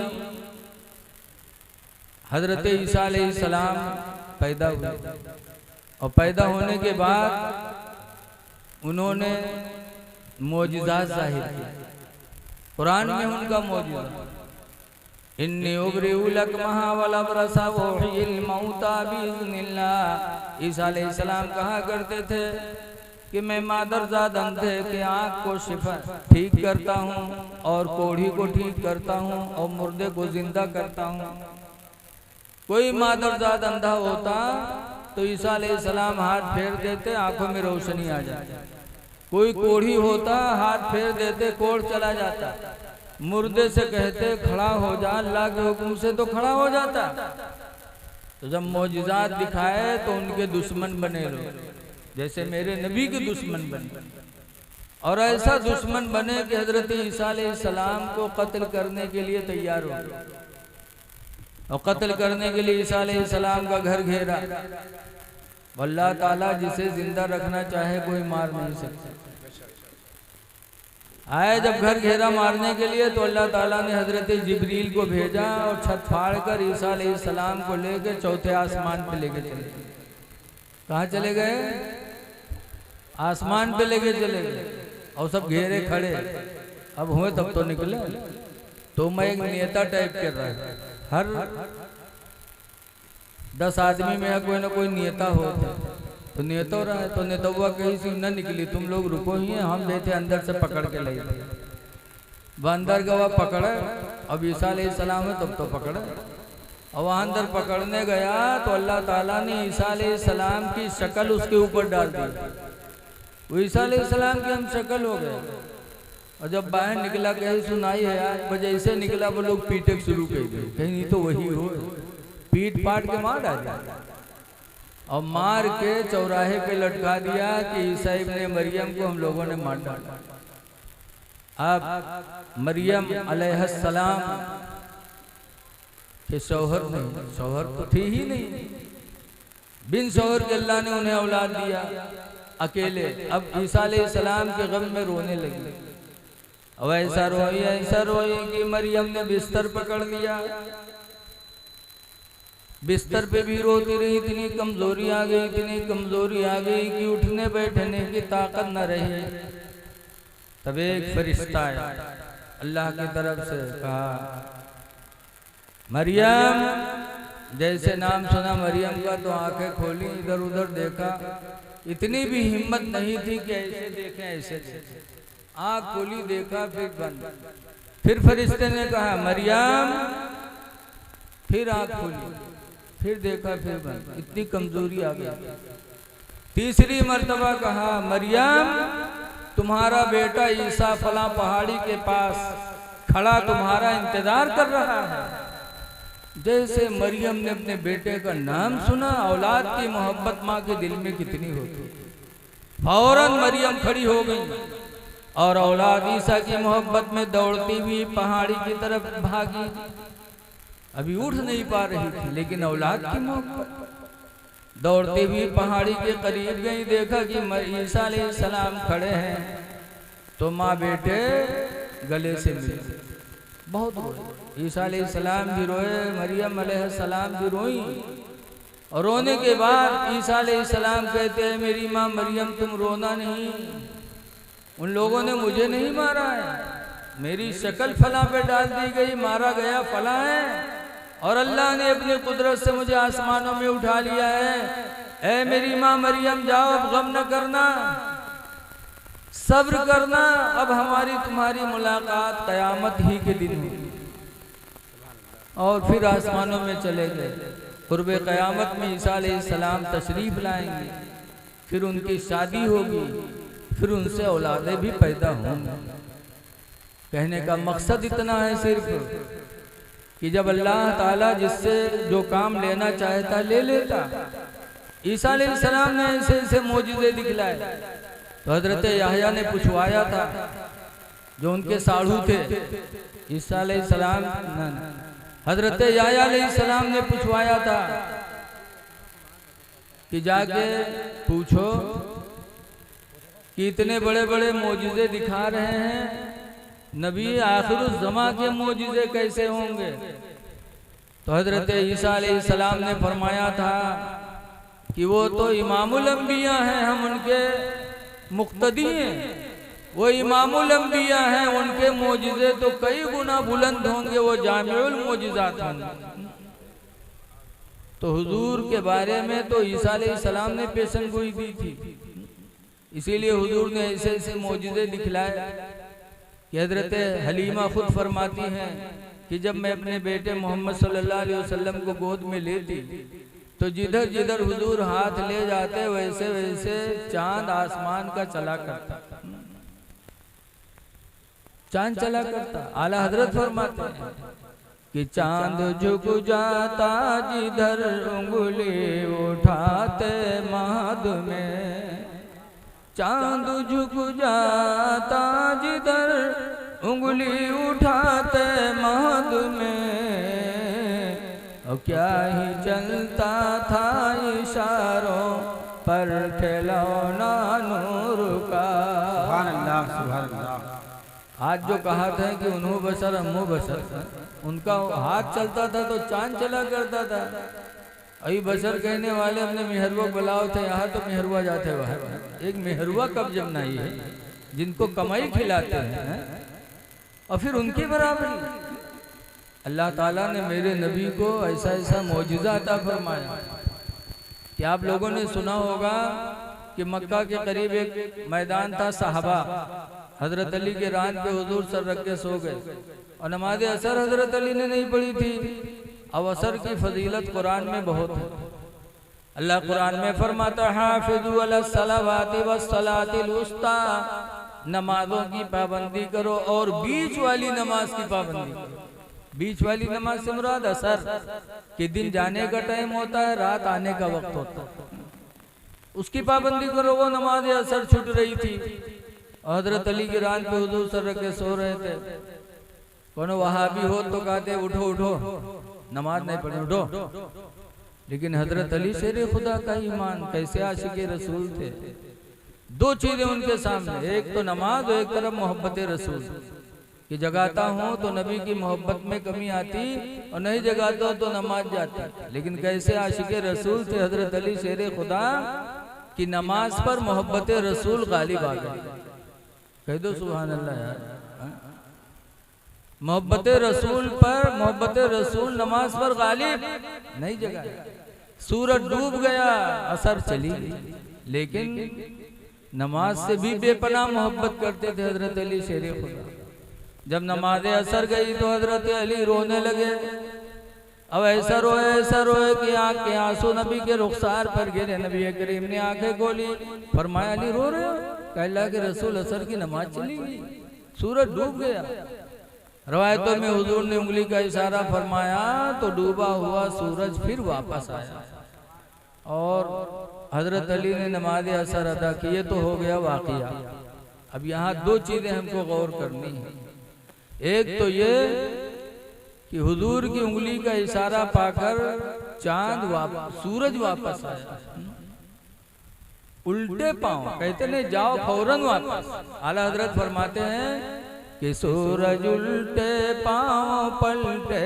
Speaker 1: हजरत ईसा अलैहिस्सलाम पैदा हुए और पैदा होने के बाद उन्होंने मोजिज़ात ज़ाहिर किए। कुरान में उनका मौजूदा इन्नी उबरिउलक महावलबरसा वहिल मौता बिइज़्निल्लाह। ईसा अलैहिस्सलाम कहा करते थे कि मैं मादरजाद अंधे के आँख को शिफा ठीक करता हूँ और कोढ़ी को ठीक करता हूँ और मुर्दे को जिंदा करता हूँ। कोई मादरजाद अंधा होता तो ईसा अलैहिस्सलाम हाथ फेर देते, आंखों में रोशनी आ जाती। कोई कोढ़ी होता, हाथ फेर देते, कोढ़ चला जाता। मुर्दे से कहते खड़ा हो जा, अल्लाह के हुक्म से तो खड़ा हो जाता। तो जब मौजिज़ात दिखाए तो उनके दुश्मन बने लोग, जैसे मेरे नबी के दुश्मन बने। और ऐसा दुश्मन बने कि हजरत ईसा अलैहिस्सलाम को कत्ल करने के लिए तैयार हो गए। और कत्ल करने के लिए ईसा अलैहिस्सलाम का घर घेरा। अल्लाह ताला जिसे जिंदा रखना चाहे कोई मार नहीं सकता। आए जब घर घेरा मारने के लिए तो अल्लाह ताला ने हजरत जिब्रील को भेजा और छत फाड़ कर ईसा अलैहिस्सलाम को लेके चौथे आसमान पे लेके चले। कहाँ चले गए? आसमान पे लेके चले गए। और सब घेरे खड़े, अब हुए तब तो निकले। तो मैं एक नेता टाइप कर रहा है, हर 10 आदमी में कोई ना कोई नेता होता, तो नेता हो रहा है। तो नेतवा कहीं से न निकली, तुम लोग रुको ही, हम बैठे अंदर से पकड़ के ले गए। वह अंदर गवा पकड़े, अब ईसा अलैहिस्सलाम है तब तो पकड़े। और वहाँ अंदर पकड़ने गया तो अल्लाह ताला ने ईसा अलैहिस्सलाम की शक्ल उसके ऊपर डाल दी। वो ईसा अलैहिस्सलाम की हम शक्ल हो गए। और जब बाहर निकला कहीं सुनाई है यार, जैसे निकला वो लोग पीटे शुरू कर दिए, कहीं नहीं तो वही हो। पीट पाट के मार डाला और मार के चौराहे पे लटका दिया कि ईसा इब्ने मरियम को हम लोगों ने मार डाला। अब मरियम अलैहिस्सलाम के शौहर नहीं, शौहर तो थी ही नहीं, बिन शौहर के अल्लाह ने उन्हें औलाद दिया अकेले। अब ईसा अलैहिस्सलाम के गम में रोने लगी। अब ऐसा रोई कि मरियम ने बिस्तर पकड़ लिया। बिस्तर पे भी रोती रही, इतनी कमजोरी आ गई, इतनी कमजोरी आ गई कि उठने बैठने की ताकत न रही। तब एक फरिश्ता आया अल्लाह की तरफ से, कहा मरियम। जैसे नाम सुना मरियम का तो आंखें खोली, इधर उधर देखा। इतनी भी हिम्मत नहीं थी कि ऐसे देखें, ऐसे आंख खोली, देखा, फिर बंद। फिर फरिश्ते ने कहा मरियम, फिर आंख खोली, फिर देखा, फिर बंद। इतनी कमजोरी आ गई। तीसरी मर्तबा कहा मरियम, तुम्हारा बेटा ईसा फला पहाड़ी के पास खड़ा तुम्हारा इंतजार कर रहा है। जैसे मरियम ने अपने बेटे का नाम सुना, औलाद की मोहब्बत माँ के दिल में कितनी होती, फौरन मरियम खड़ी हो गई और औलाद ईसा की मोहब्बत में दौड़ती हुई पहाड़ी की तरफ भागी। अभी उठ नहीं पा रही थी, लेकिन औलाद की मोहब्बत। दौड़ती हुई पहाड़ी के करीब गई, देखा कि ईसा अलैहिस्सलाम खड़े हैं। तो माँ बेटे गले से मिले, बहुत रोए। ईसा अलैहिस्सलाम भी रोए, मरियम अलैहिस्सलाम भी रोई। और रोने के बाद ईसा अलैहिस्सलाम कहते हैं मेरी माँ मरियम तुम रोना नहीं, उन लोगों ने मुझे नहीं मारा है, मेरी शक्ल फला पे डाल दी गई, मारा गया फला है, और अल्लाह ने अपनी कुदरत से मुझे आसमानों में उठा लिया है। ऐ मेरी माँ मरियम जाओ, अब गम न करना, सब्र करना, अब हमारी तुम्हारी मुलाकात कयामत ही के दिन होगी। और फिर आसमानों में चले गए। कुर्बे कयामत में ईसा अलैहिस्सलाम तशरीफ लाएंगे, फिर उनकी शादी होगी, फिर उनसे औलादें भी पैदा होंगी। कहने का मकसद इतना है सिर्फ कि जब अल्लाह ताला जिससे जो काम लेना चाहता ले लेता। ईसा अलैहिस्सलाम ने ऐसे ऐसे मौजूदे दिखलाए। तो हजरत याहया ने पूछवाया था, जो उनके साढ़ू थे, ईसा अलैहिस्सलाम, हजरत याहया अलैहिस्सलाम ने पूछवाया था कि जाके पूछो कि इतने बड़े बड़े मौजूदे दिखा रहे हैं, नबी आखिरुज़्ज़मा के मौजूदे कैसे होंगे। तो हजरत ईसा अलैहिस्सलाम ने फरमाया था कि वो तो इमामुल अंबिया हैं, हम उनके मुक्तदी हैं, वो इमामुल अंबिया हैं, उनके मोजिज़े तो कई गुना बुलंद होंगे, वो जामिउल मोजिज़ात होंगे। तो हुजूर के बारे में तो ईसा अलैहिस्सलाम ने पेशन गोई दी थी, इसीलिए हुजूर ने ऐसे ऐसे मोजिज़े दिखलाए कि हजरत हलीमा खुद फरमाती हैं कि जब मैं अपने बेटे मोहम्मद सल्लल्लाहु अलैहि वसल्लम को गोद में लेती तो जिधर जिधर हुजूर हाथ ले जाते वैसे वैसे चांद आसमान का चला करता, चांद चला करता। आला हजरत फरमाते हैं कि चांद झुक जाता जिधर उंगली उठाते महद में, चांद झुक जाता जिधर उंगली उठाते महद में, और क्या ही चलता था इशारों पर खिलौना नूर का।
Speaker 2: सुभान अल्लाह सुभान अल्लाह।
Speaker 1: आज जो कहा था कि उन्हों बशर हमो बशर, उनका हाथ चलता था तो चांद चला करता था। अभी बशर कहने वाले अपने मेहरवा बुलाओ थे, यहाँ तो मेहरवा जाते वहाँ। एक मेहरवा कब जमनाई है जिनको कमाई खिलाते हैं और फिर उनके बराबर। अल्लाह ताला ने मेरे नबी को ऐसा ऐसा मौजिज़ा अता फरमाया कि आप लोगों ने सुना होगा कि मक्का के करीब एक मैदान था, सहाबा हजरत अली के रान पे हुजूर सर रख के सो गए और नमाज असर हजरत अली ने नहीं पढ़ी थी। अब असर की फजीलत कुरान में बहुत है। अल्लाह कुरान में फरमाता है हाफिज़ू अलस सलावाति वस्सलातिल वुस्ता, नमाजों की पाबंदी करो और बीच वाली नमाज की पाबंदी करो। बीच वाली नमाज से मुराद असर कि दिन जाने का टाइम होता है, रात आने का वक्त होता है, उसकी पाबंदी करो। वो नमाज असर छूट रही थी, हजरत अली की रात पे हुजूर सर रख के सो रहे थे। कोनो वहाबी हो तो कहते उठो उठो, नमाज नहीं पढ़ी, उठो। लेकिन हजरत अली शेर खुदा का ईमान, कैसे आशिक़े रसूल थे। दो चीजें उनके सामने, एक तो नमाज और एक तरफ मोहब्बत रसूल कि जगाता हूँ तो नबी की मोहब्बत में कमी आती और नहीं जगाता तो नमाज जाती। लेकिन कैसे आशिक़े रसूल थे हजरत अली शेर खुदा कि नमाज पर मोहब्बत रसूल गालिब आ गई। कह दो सुभान अल्लाह यार। मोहब्बत रसूल पर, मोहब्बत रसूल नमाज पर गालिब नहीं जगाया। सूरज डूब गया, असर चली, लेकिन नमाज से भी बेपनाह मोहब्बत करते थे हजरत अली शेर खुदा। जब नमाज असर गई तो हजरत अली रोने लगे। अब ऐसा रोए कि आँख के आंसू नबी के रुखसार पर गिरे। नबी करीम ने आंखें खोली, फरमाया अली रो रहे हो? अल्लाह के रसूल असर की नमाज चली गई, सूरज डूब गया। रवायतों में हुजूर ने उंगली का इशारा फरमाया तो डूबा हुआ सूरज फिर वापस आया और हजरत अली ने नमाज असर अदा की। तो हो गया वाक़िया। अब यहाँ दो चीजें हमको गौर करनी है। एक तो ये कि हुजूर की उंगली का इशारा पाकर सूरज वापस आया उल्टे पांव, कहते नहीं जाओ फौरन वापस। आला हजरत फरमाते हैं कि सूरज उल्टे पांव पलटे,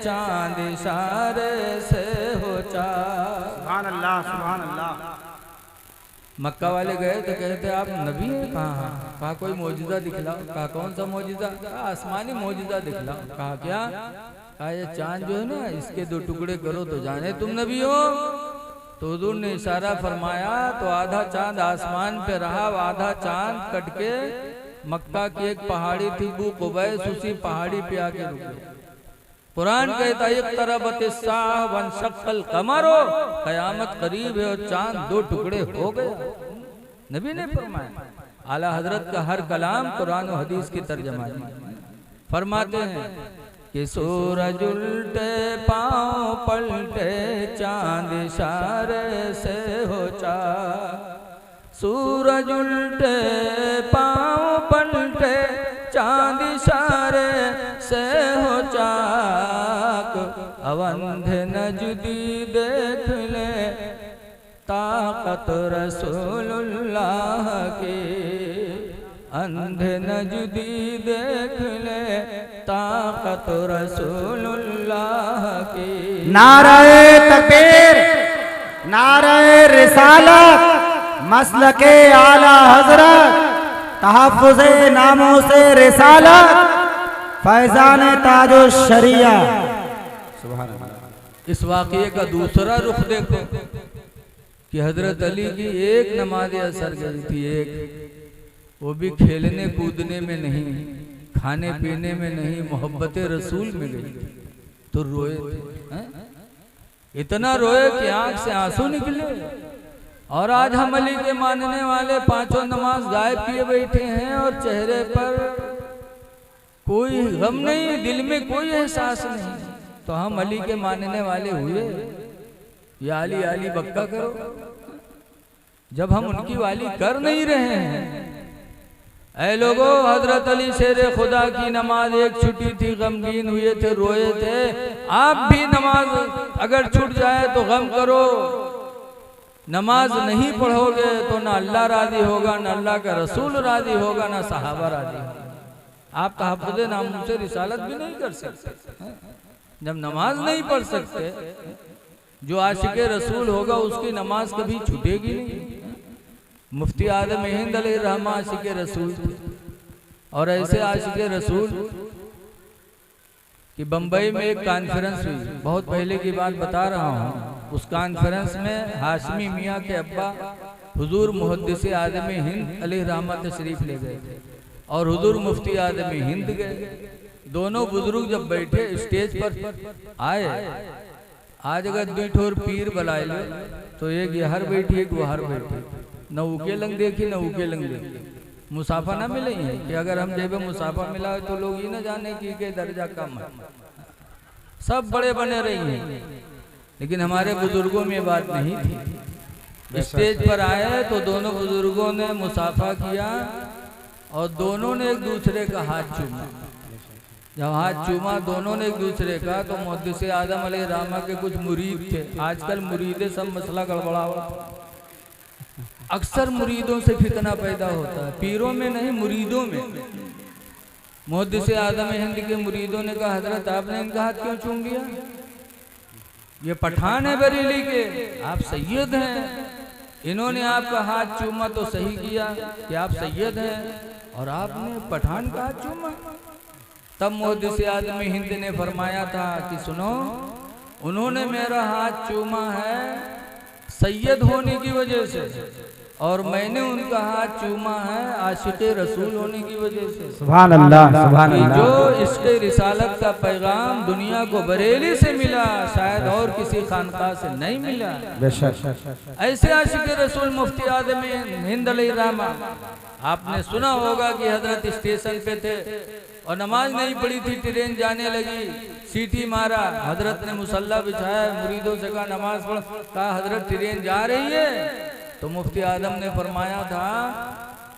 Speaker 1: चांद इशारे से हो चाँद।
Speaker 2: सुभान अल्लाह सुभान अल्लाह।
Speaker 1: मक्का वाले गए तो कहते आप नबी हैं? कहा कोई मौजूदा दिखलाओ। कहा कौन सा मौजूदा? कहा आसमानी मौजूदा दिखलाओ। कहा क्या? कहा ये चांद जो है ना, इसके दो टुकड़े करो तो जाने तुम नबी हो। तो हुजूर ने इशारा फरमाया तो आधा चांद आसमान पे रहा, आधा चांद कट के मक्का की एक पहाड़ी थी बू कुबैस, उसी पहाड़ी पे आके रुके। कुरान कहता है इक़्तरबतिस्साअह वंशक़्क़ल क़मरो, क़यामत करीब है और चांद दो टुकड़े हो गए। नबी ने फरमाया। आला हजरत का हर कलाम कुरान और हदीस की तर्जमा फरमाते हैं कि सूरज उल्टे पांव पलटे, चांद इशारे से हो चाँद। सूरज उल्टे पांव पलटे, चांद इशारे से हो चाक। अवंध नजदी देख ले ताकत रसूलुल्लाह की, अंध नजदी देख ले ताकत रसूलुल्लाह की।
Speaker 2: नारे तकबीर, नारे रिसालत, मसलके आला हजरत, तहफ़्फ़ुज़ नामों से रिसालत फैज़ान ताजो शरिया। सुभान अल्लाह।
Speaker 1: इस वाक़ये का दूसरा रुख देखो कि हजरत अली की एक नमाज असर गई थी, एक, वो भी खेलने कूदने में नहीं, खाने पीने में नहीं, मोहब्बत रसूल में गई थी। तो रोए थे, इतना रोए कि आंख से आंसू निकले। और आज हम अली के मानने वाले पांचों नमाज गायब किए बैठे हैं और चेहरे पर कोई गम नहीं, दिल में कोई एहसास नहीं। तो हम अली के मानने वाले हुए या अली अली बक्का करो, जब हम उनकी वाली कर नहीं रहे हैं। ऐ लोगों, हजरत अली शेरे खुदा की नमाज एक छुट्टी थी, गमगीन हुए थे, रोए थे। आप भी नमाज अगर छूट जाए तो गम करो। नमाज नहीं पढ़ोगे तो ना अल्लाह राजी होगा, ना अल्लाह का रसूल राजी होगा, ना सहाबा राजी होगा। आप तहफ़्फ़ुज़ नामों से रिसालत भी नहीं कर सकते। जब नमाज नहीं पढ़ सकते, जो आशिक़े रसूल होगा उसकी नमाज कभी छूटेगी नहीं। मुफ्ती आदम हिंद अलैहिर्रहमा आशिक़े रसूल थे। और ऐसे आशिक़े रसूल कि बम्बई में एक कॉन्फ्रेंस हुई, बहुत पहले की बात बता रहा हूँ। उस कॉन्फ्रेंस में हाशमी मियाँ के अब्बा हुजूर मुहद्दिस आदम हिंद अलैहिर्रहमा तशरीफ ले गए थे और हुजूर मुफ्ती आदम हिंद गए। दोनों बुजुर्ग जब बैठे स्टेज पर आए, आज अगर दुई ठोर पीर बुलाए लो तो एक यहर बैठी, एक वहर बैठी, न उके लंग देखी न उके लंग देखी। मुसाफा ना मिले हैं कि अगर हम जेब मुसाफा मिला है तो लोग ये ना जाने की के दर्जा कम है। सब बड़े बने रही हैं, लेकिन हमारे बुजुर्गों में बात नहीं थी। स्टेज पर आए तो दोनों बुजुर्गों ने मुसाफा किया और दोनों ने एक दूसरे का हाथ चूमा। जब हाथ चूमा दोनों ने एक दूसरे का, तो मुहद्दिस आदम अलैहिर्रहमा के कुछ मुरीद थे। आजकल मुरीदे सब मसला गड़बड़ा हुआ। अक्सर मुरीदों से फितना पैदा होता है, पीरों में नहीं, मुरीदों में। मुहद्दिस आदम हिंद के मुरीदों ने कहा, हजरत आपने इनका हाथ क्यों चूम लिया? ये पठान है बरेली के, आप सैयद हैं। इन्होंने आपका हाथ चूमा तो सही किया कि आप सैयद हैं, और आपने पठान का हाथ चूमा। तब मुहद्दिस आदम हिंद ने फरमाया था कि सुनो, उन्होंने मेरा हाथ चूमा है सैयद होने की वजह से, और मैंने उनका हाथ चूमा है आशिक़े रसूल होने की वजह से।
Speaker 2: सुभान अल्लाह, सुभान अल्लाह।
Speaker 1: जो इसके रिसालत का पैगाम दुनिया को बरेली से मिला, शायद और किसी खानका से नहीं मिला।
Speaker 2: बेशक
Speaker 1: ऐसे आशिक़े रसूल मुफ्ती आदम हिंद अलैहिर्रहमा, आपने सुना होगा कि हजरत स्टेशन पे थे और नमाज नहीं पढ़ी थी, ट्रेन जाने लगी, सीटी मारा, हजरत ने मुसल्ला बिछाया, मुरीदों से कहा नमाज पढ़, कहा हजरत ट्रेन जा रही है। तो मुफ्ती आदम ने फरमाया था,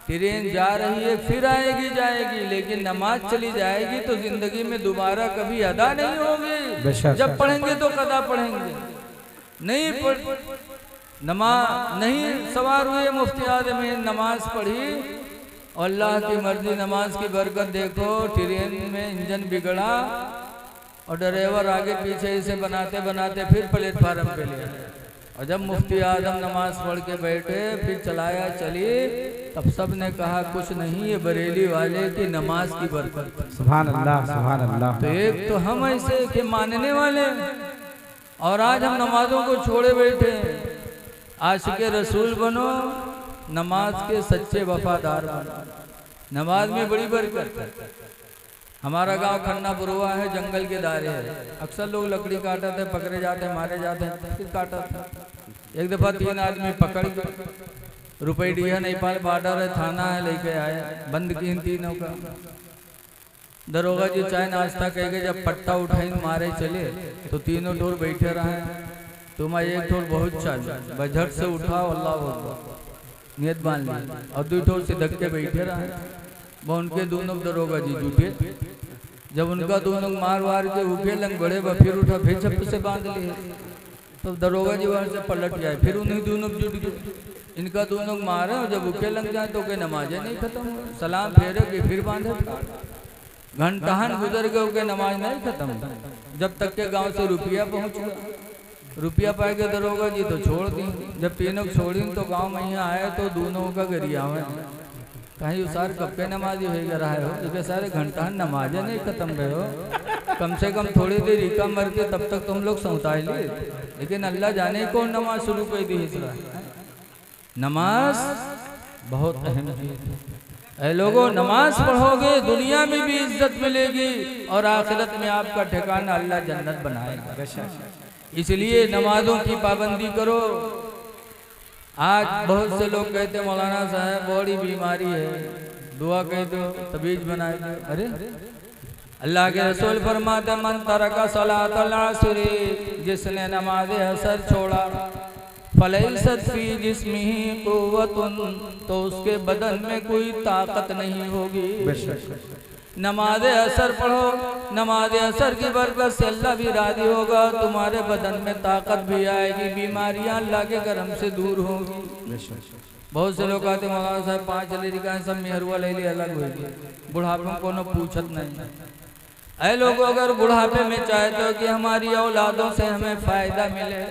Speaker 1: ट्रेन जा रही है फिर आएगी जाएगी, लेकिन नमाज चली जाएगी तो जिंदगी में दोबारा कभी अदा नहीं होगी। जब पढ़ेंगे तो कदा पढ़ेंगे, नहीं नमाज नहीं सवार हुए। मुफ्ती आदम ने नमाज पढ़ी, अल्लाह की मर्जी, नमाज की बरकत देखो। ट्रेन में इंजन बिगड़ा और ड्राइवर आगे पीछे इसे बनाते बनाते फिर प्लेटफार्म पे ले आए। और जब मुफ्ती आदम नमाज पढ़ के बैठे, फिर चलाया चली, तब सब ने कहा कुछ नहीं, ये बरेली वाले की नमाज की बरकत।
Speaker 2: सुभान अल्लाह, सुभान अल्लाह।
Speaker 1: तो एक तो हम ऐसे के मानने वाले, और आज हम नमाजों को छोड़े बैठे। आशिक़े रसूल बनो, नमाज के सच्चे वफादार बनो। नमाज में बड़ी बरकत है। हमारा गांव खन्ना बुरुआ है, जंगल के दायरे है। अक्सर लोग लकड़ी काटते थे, पकड़े जाते, मारे जाते, फिर काटा था। एक दफा 3 आदमी पकड़ के रुपैडिया नेपाल बॉर्डर है, थाना है, लेके आए, बंद की इन तीनों का। दरोगा जी चाय नाश्ता कह के जब पट्टा उठाई मारे चले तो तीनों ठोर बैठे रहे। तुम्हारा एक ठोर बहुत चाहिए, बजट से उठाओ, अल्लाह नियत बांध ली, और 2 ठोर से धक्के बैठे रहे। वो उनके दोनों दरोगा जी जुटे। जब उनका दोनों मार वार के उठे लंग बड़े, फिर उठा, फिर छप से बांध लिए। तो दरोगा जी वहां से पलट जाए, फिर उन्हीं दोनों जुट गए। इनका दोनों मारे, और जब उठे लग जाए तो के नमाजें नहीं खत्म हुई। सलाम फेरे के फिर बांधे, घंटाहन गुजर गए, के नमाज नहीं खत्म, जब तक के गांव से रुपया पहुंच गया। रुपया पाए के दरोगा जी तो छोड़ दी। जब तीनों छोड़ी तो गांव में यहाँ आए तो दोनों का गरिया हुआ कहीं उसार कब के नमाजी हो रहा हो, क्योंकि सारे घंटा नमाजें नहीं खत्म गए हो, कम से कम थोड़ी देर इका मर के तब तक तुम लोग सौताए लिए, लेकिन अल्लाह जाने कौन नमाज शुरू कर दी है। नमाज बहुत अहम चीज है लोगों, नमाज पढ़ोगे दुनिया में भी इज्जत मिलेगी और आखिरत में आपका ठिकाना अल्लाह जन्नत बनाएगा। इसलिए नमाजों की पाबंदी करो। आज बहुत से लोग कहते मौलाना साहब बड़ी बीमारी है, दुआ कह दो, तबीज बनाए दो। अरे अल्लाह के रसूल फरमाते मन तरका सलातल असर, जिसने नमाज असर छोड़ा, फलैसत फी जिस्मिही कुव्वतुन, तो उसके बदन में कोई ताकत नहीं होगी। नमाज असर पढ़ो, नमाज असर की बरकत से अल्लाह भी राजी होगा, तुम्हारे बदन में ताकत भी आएगी, बीमारियां अल्लाह के करम से दूर होंगी। बहुत से लोग कहते मौलाना साहब 5 लेरी का सब मेहरुआ ले लिया अलग होगी, बुढ़ापे में कोनो पूछत नहीं। ऐ लोग अगर बुढ़ापे में चाहते हो कि हमारी औलादों से हमें फायदा मिले,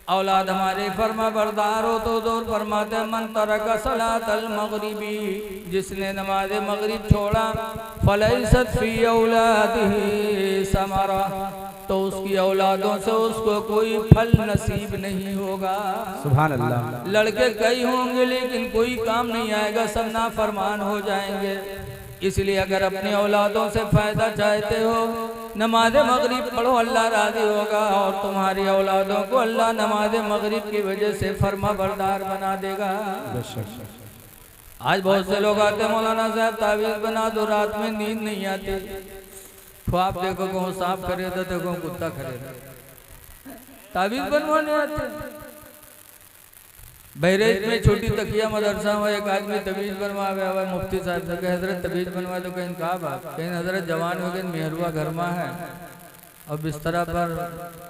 Speaker 1: औलाद हमारे फरमा बरदार हो, तो दूर फरमाते मन तरका सलातल मगरिबी, जिसने नमाज मगरिब छोड़ा, फलैसत फी औलादिही समरा, तो उसकी औलादों से उसको कोई फल नसीब नहीं होगा। सुभान अल्लाह। लड़के कई होंगे लेकिन कोई काम नहीं आएगा, सब नाफरमान हो जाएंगे। इसलिए अगर अपनी औलादों से फायदा चाहते हो, नमाज मगरिब पढ़ो, अल्लाह राजी होगा और तुम्हारी औलादों को अल्लाह नमाज मगरिब की वजह से फरमा बरदार बना देगा। आज बहुत से लोग आते मौलाना साहब तावीज़ बना दो, रात में नींद नहीं आती, ख्वाब देखो को सांप खरीदा, देखो कुत्ता खरीदा, तावीज़ बनवाने आते। बहरेज में छोटी तकिया मदरसा में एक आदमी तबीज बनवावे हुआ, मुफ्ती साहब से कहे हजरत तबीज बनवा दो, कहीं कहा बात, कहीं हजरत जवान हो गए, मेहरुआ घर में है और बिस्तरा पर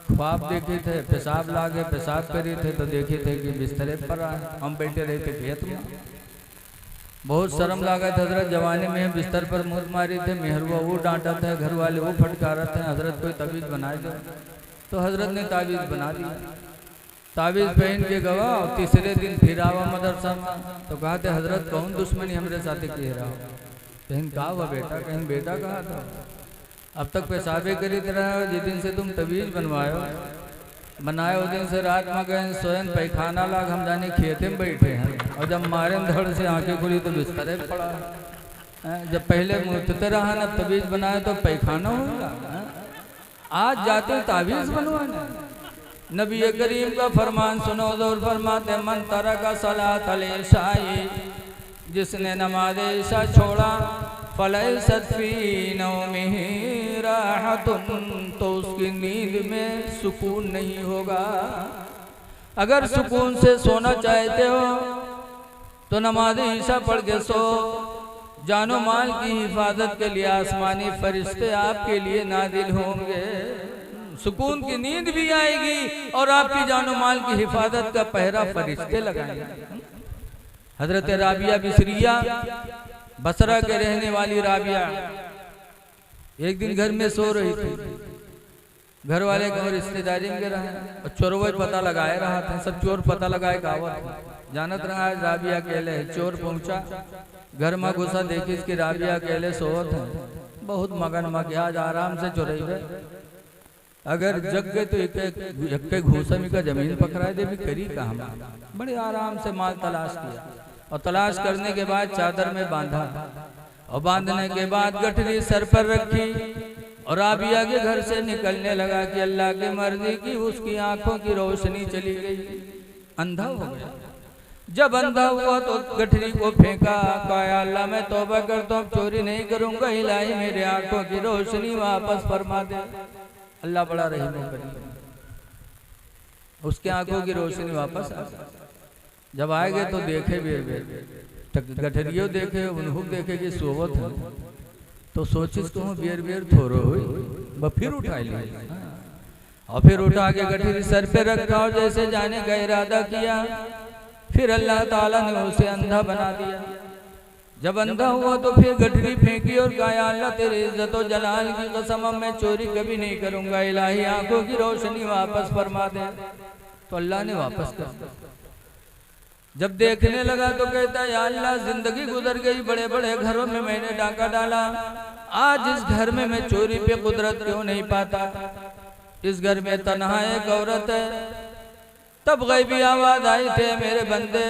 Speaker 1: ख्वाब देखे थे, पेशाब लागे, पेशाब करे थे तो देखे थे कि बिस्तरे पर हम बैठे रहे थे खेत में, बहुत शर्म लगा था। हजरत जवानी में बिस्तर पर मुँह मारी थे, मेहरुआ वो डांटा था, घर वाले वो फटकारा थे, हजरत कोई तबीज बनाए दो, तो हजरत ने तावीज़ बना दिया। तावीज़ पहन के गवा और तीसरे दिन फिर आवा मदरसा में, तो कहा थे हजरत कौन दुश्मनी हमरे साथ कह रहा हो, कहीं कहा हुआ बेटा, कहीं बेटा कहा था, अब तक पेशाबे करी रहा, जिस दिन से तुम तबीज बनाए उस दिन से रात में गए स्वयं पैखाना लाग, हम जाने खेते में बैठे हैं और जब मारे धड़ से आंखें खुली तो बिस्तरे पड़ा। जब पहले मुँहते रहा ना तबीज बनाए तो पैखाना होगा, आज जाते तावीज़ बनवाने। नबी करीम का फरमान सुनो, और फरमाते मन तरका सलातल इशाई, जिसने नमाज इशा छोड़ा, फलैसत फी नौमिही राहतुन, तो उसकी नींद में सुकून नहीं होगा। अगर सुकून से सोना चाहते हो तो नमाज इशा पढ़ के सो, जानो माल की हिफाजत के लिए आसमानी फरिश्ते आपके लिए नादिल होंगे, सुकून की नींद भी आएगी और आपकी जानो माल की हिफाजत का पहरा फरिश्ते लगाएंगे। हजरत राबिया बिसरिया, बसरा के रहने वाली राबिया, एक दिन घर में सो रही थी, घर वाले कहीं रिश्तेदारी में रहे और चोरवा पता लगाए रहा था, सब चोर पता लगाए गावत जानत रहा है राबिया अकेले है। चोर पहुंचा, घर में घुसा, देखी इसकी राबिया अकेले सोवत है, बहुत मगन मग, आज आराम से चोरेबे, अगर जग गए तो एक घूसमी का जमीन पकड़ा दे भी करी कहा। बड़े आराम से माल तलाश किया और तलाश करने के बाद चादर में बांधा और बांधने के बाद गठरी सर पर रखी और राबिया के घर से निकलने लगा कि अल्लाह की मर्जी की उसकी आंखों की रोशनी चली गई, अंधा हो गया। जब अंधा हुआ तो गठरी को फेंका, कहा अल्लाह मैं तौबा करता हूँ, चोरी नहीं करूंगा, इलाही मेरे आंखों की रोशनी वापस फरमा दे। अल्लाह बड़ा रहीम करीम, उसके आंखों की रोशनी वापस आ। जब आएंगे तो देखे बेर गठरियो देखे, उन्हों देखे कि सोवत है, तो सोचिस तो बेर बेर थोरो हुई, फिर उठा लिया और फिर उठा के गठरी सर पे रखा और जैसे जाने का इरादा किया, फिर अल्लाह ताला ने उसे अंधा बना दिया। जब अंधा हुआ तो फिर गठरी फेंकी और कहा अल्लाह तेरे इज्जत और जलाल की कसम मैं चोरी कभी नहीं करूंगा, इलाही आंखों की रोशनी वापस फरमा दे। तो अल्लाह ने वापस कर दिया। जब देखने लगा तो कहता है या अल्लाह, जिंदगी गुजर गई, बड़े बड़े घरों में मैंने डाका डाला, आज इस घर में मैं चोरी पे कुदरत क्यों नहीं पाता? इस घर में तन्हा एक औरत है। तब गैबी आवाज आई थे, मेरे बंदे,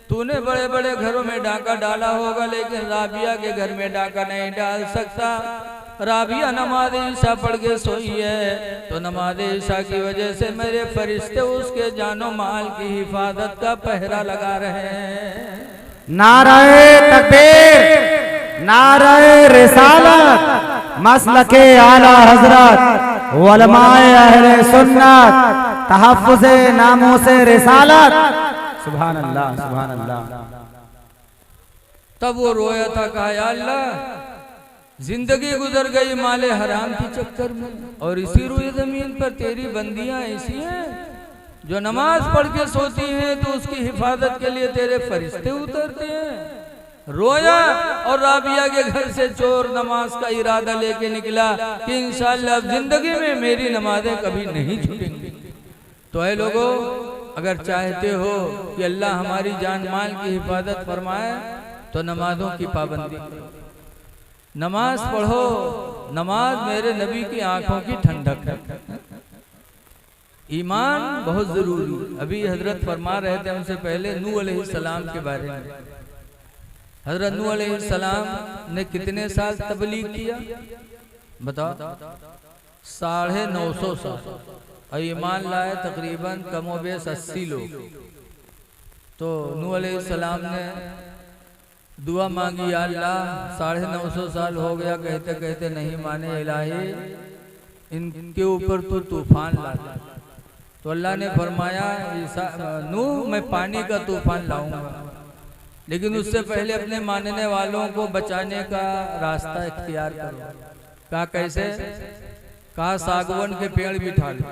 Speaker 1: तूने बड़े बड़े घरों में डाका डाला होगा, लेकिन राबिया के घर में डाका नहीं डाल सकता। राबिया नमाज ईशा पढ़ के सोई है, तो नमाज ईशा की वजह से मेरे फरिश्ते उसके जानो माल की हिफाजत का पहरा लगा रहे हैं।
Speaker 2: नाराए तकबीर, नाराए रिसालत, मसलके आला हजरत, उलमाए अहले सुन्नत, तहफ्फुज़े नामूसे रिसालत। सुभान अल्लाह, सुभान अल्लाह।
Speaker 1: तब वो रोया था, कहा या अल्लाह, जिंदगी गुजर गई माले हराम के चक्कर में, और इसी रुए जमीन पर तेरी बंदियां ऐसी हैं जो नमाज पढ़ के सोती हैं तो उसकी हिफाजत के लिए तेरे फरिश्ते उतरते हैं। रोया, और राबिया के घर से चोर नमाज का इरादा लेके निकला कि इंशाअल्लाह अब जिंदगी में मेरी नमाजें कभी नहीं छूटेंगी। तो है लोगों, अगर चाहते हो कि अल्लाह हमारी जान माल की हिफाजत फरमाए तो नमाजों की पाबंदी करो, नमाज पढ़ो। नमाज मेरे नबी की आंखों की ठंडक है। ईमान बहुत जरूरी। अभी हजरत फरमा रहे थे हमसे पहले नूह अलैहिस्सलाम के बारे में। हजरत नूह अलैहिस्सलाम ने कितने साल तबलीग किया बताओ? 950 साल। और ईमान लाए तकरीबन कमोबेश 80 लोग। तो नूह अलैहिस्सलाम ने दुआ मांगी, या अल्लाह 950 साल हो गया, कहते कहते नहीं माने, इलाही इनके ऊपर तो तूफान ला। तो अल्लाह ने फरमाया, नूह मैं पानी का तूफान लाऊंगा, लेकिन उससे पहले अपने मानने वालों को बचाने का रास्ता इख्तियार करो। कहा कैसे? कहा सागवन के पेड़ बिठा ले,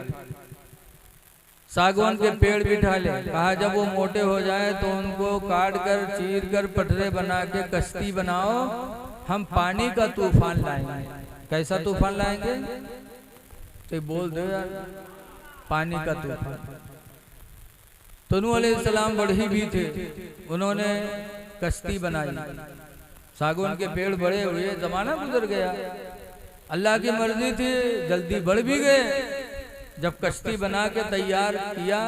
Speaker 1: सागवन के पेड़ बिठा ले। कहा जब वो मोटे हो जाए तो उनको काट कर चीर कर पटरे बना के कश्ती बनाओ, हम पानी का तूफान लाएंगे। कैसा तूफान लाएंगे? तो बोल दो यार, पानी का तूफान। तो नूह अलैहिस्सलाम बढ़ी भी थे, उन्होंने कश्ती बनाई, सागवन के पेड़ बड़े हुए, जमाना गुजर गया, अल्लाह की मर्जी थी, जल्दी बढ़ भी गए। जब कश्ती बना के तैयार किया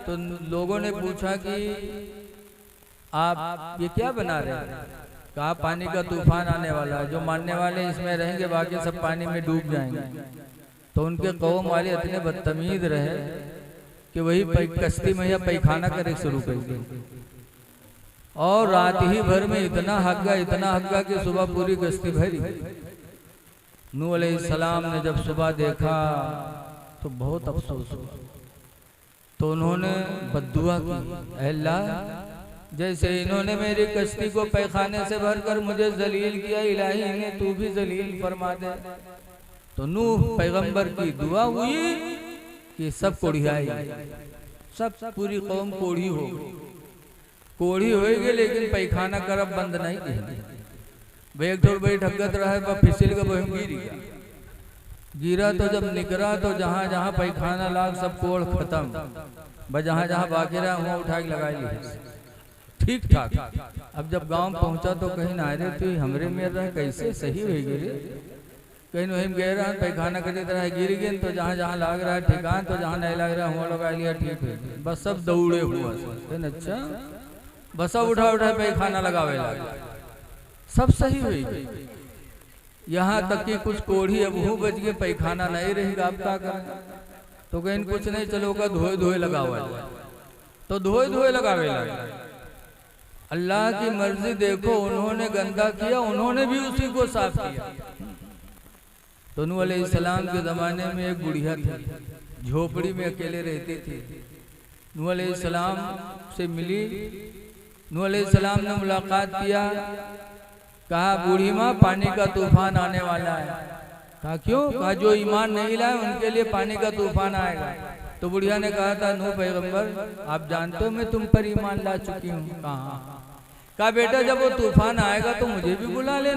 Speaker 1: तो लोगों ने पूछा कि आप ये क्या बना रहे हैं? कहा पानी का तूफान आने वाला है, जो मानने वाले इसमें रहेंगे बाकी सब पानी में डूब जाएंगे। तो उनके कौम वाले इतने बदतमीज रहे कि वही कश्ती में या पैखाना करे शुरू कर दिए, और रात ही भर में इतना हग्गा कि सुबह पूरी कश्ती भरी। नूह अलैहिस्सलाम ने जब सुबह देखा तो बहुत अफसोस हुआ। तो उन्होंने बद्दुआ की, अल्लाह जैसे इन्होंने मेरी कश्ती को पैखाने से भरकर मुझे जलील किया, इलाही इन्हें तू भी जलील फरमा दे। तो नूह पैगंबर की दुआ हुई कि सब कोढ़ियाई, सब पूरी कौम कोढ़ी हो गई, कोढ़ी होगी, लेकिन पैखाना करब बंद नहीं की। बैग ठोर बैठ ठगत रहा, फिसल का बहम गिरा तो जब निकरा तो जहाँ जहाँ पैखाना लाग सब कोढ़ खत्म, बस जहाँ जहाँ बाकी रहा वहाँ उठा के लगा ली, ठीक ठाक। अब जब गांव पहुंचा तो कहीं ना रहे तो हमरे में रहे, कैसे सही हो गए, कहीं वही गह रहा पैखाना करते तरह गिर गए, तो जहाँ जहाँ लाग रहा है ठिकान, तो जहाँ नहीं लग रहा वहाँ लगा लिया, ठीक है, बस सब दौड़े हुआ। अच्छा, बस सब उठा उठा पैखाना लगावे लगा, सब सही हुई। यहाँ तक कि कुछ कोढ़ी अब वो बच गए, पैखाना नहीं रहेगा, अब क्या करें? तो कहीं कुछ नहीं, चलो का धोए धोए लगा हुआ, तो धोए धोए लगावे लगा। अल्लाह की मर्जी देखो, उन्होंने गंदा किया, उन्होंने भी उसी को साफ किया। तो नूह अलैहिस्सलाम के जमाने में एक बुढ़िया थी, झोपड़ी में अकेले रहती थी। नूह अलैहिस्सलाम से मिली, नूह अलैहिस्सलाम ने मुलाकात किया, कहा बूढ़ी माँ पानी का तूफान आने वाला है। कहा क्यों? कहा जो ईमान नहीं लाए उनके लिए पानी का तूफान आएगा। तो बुढ़िया ने कहा था नूह पैगंबर आप जानते हो मैं तुम पर ईमान ला चुकी हूँ। कहा बेटा जब वो तूफान आएगा तो मुझे भी बुला लेना।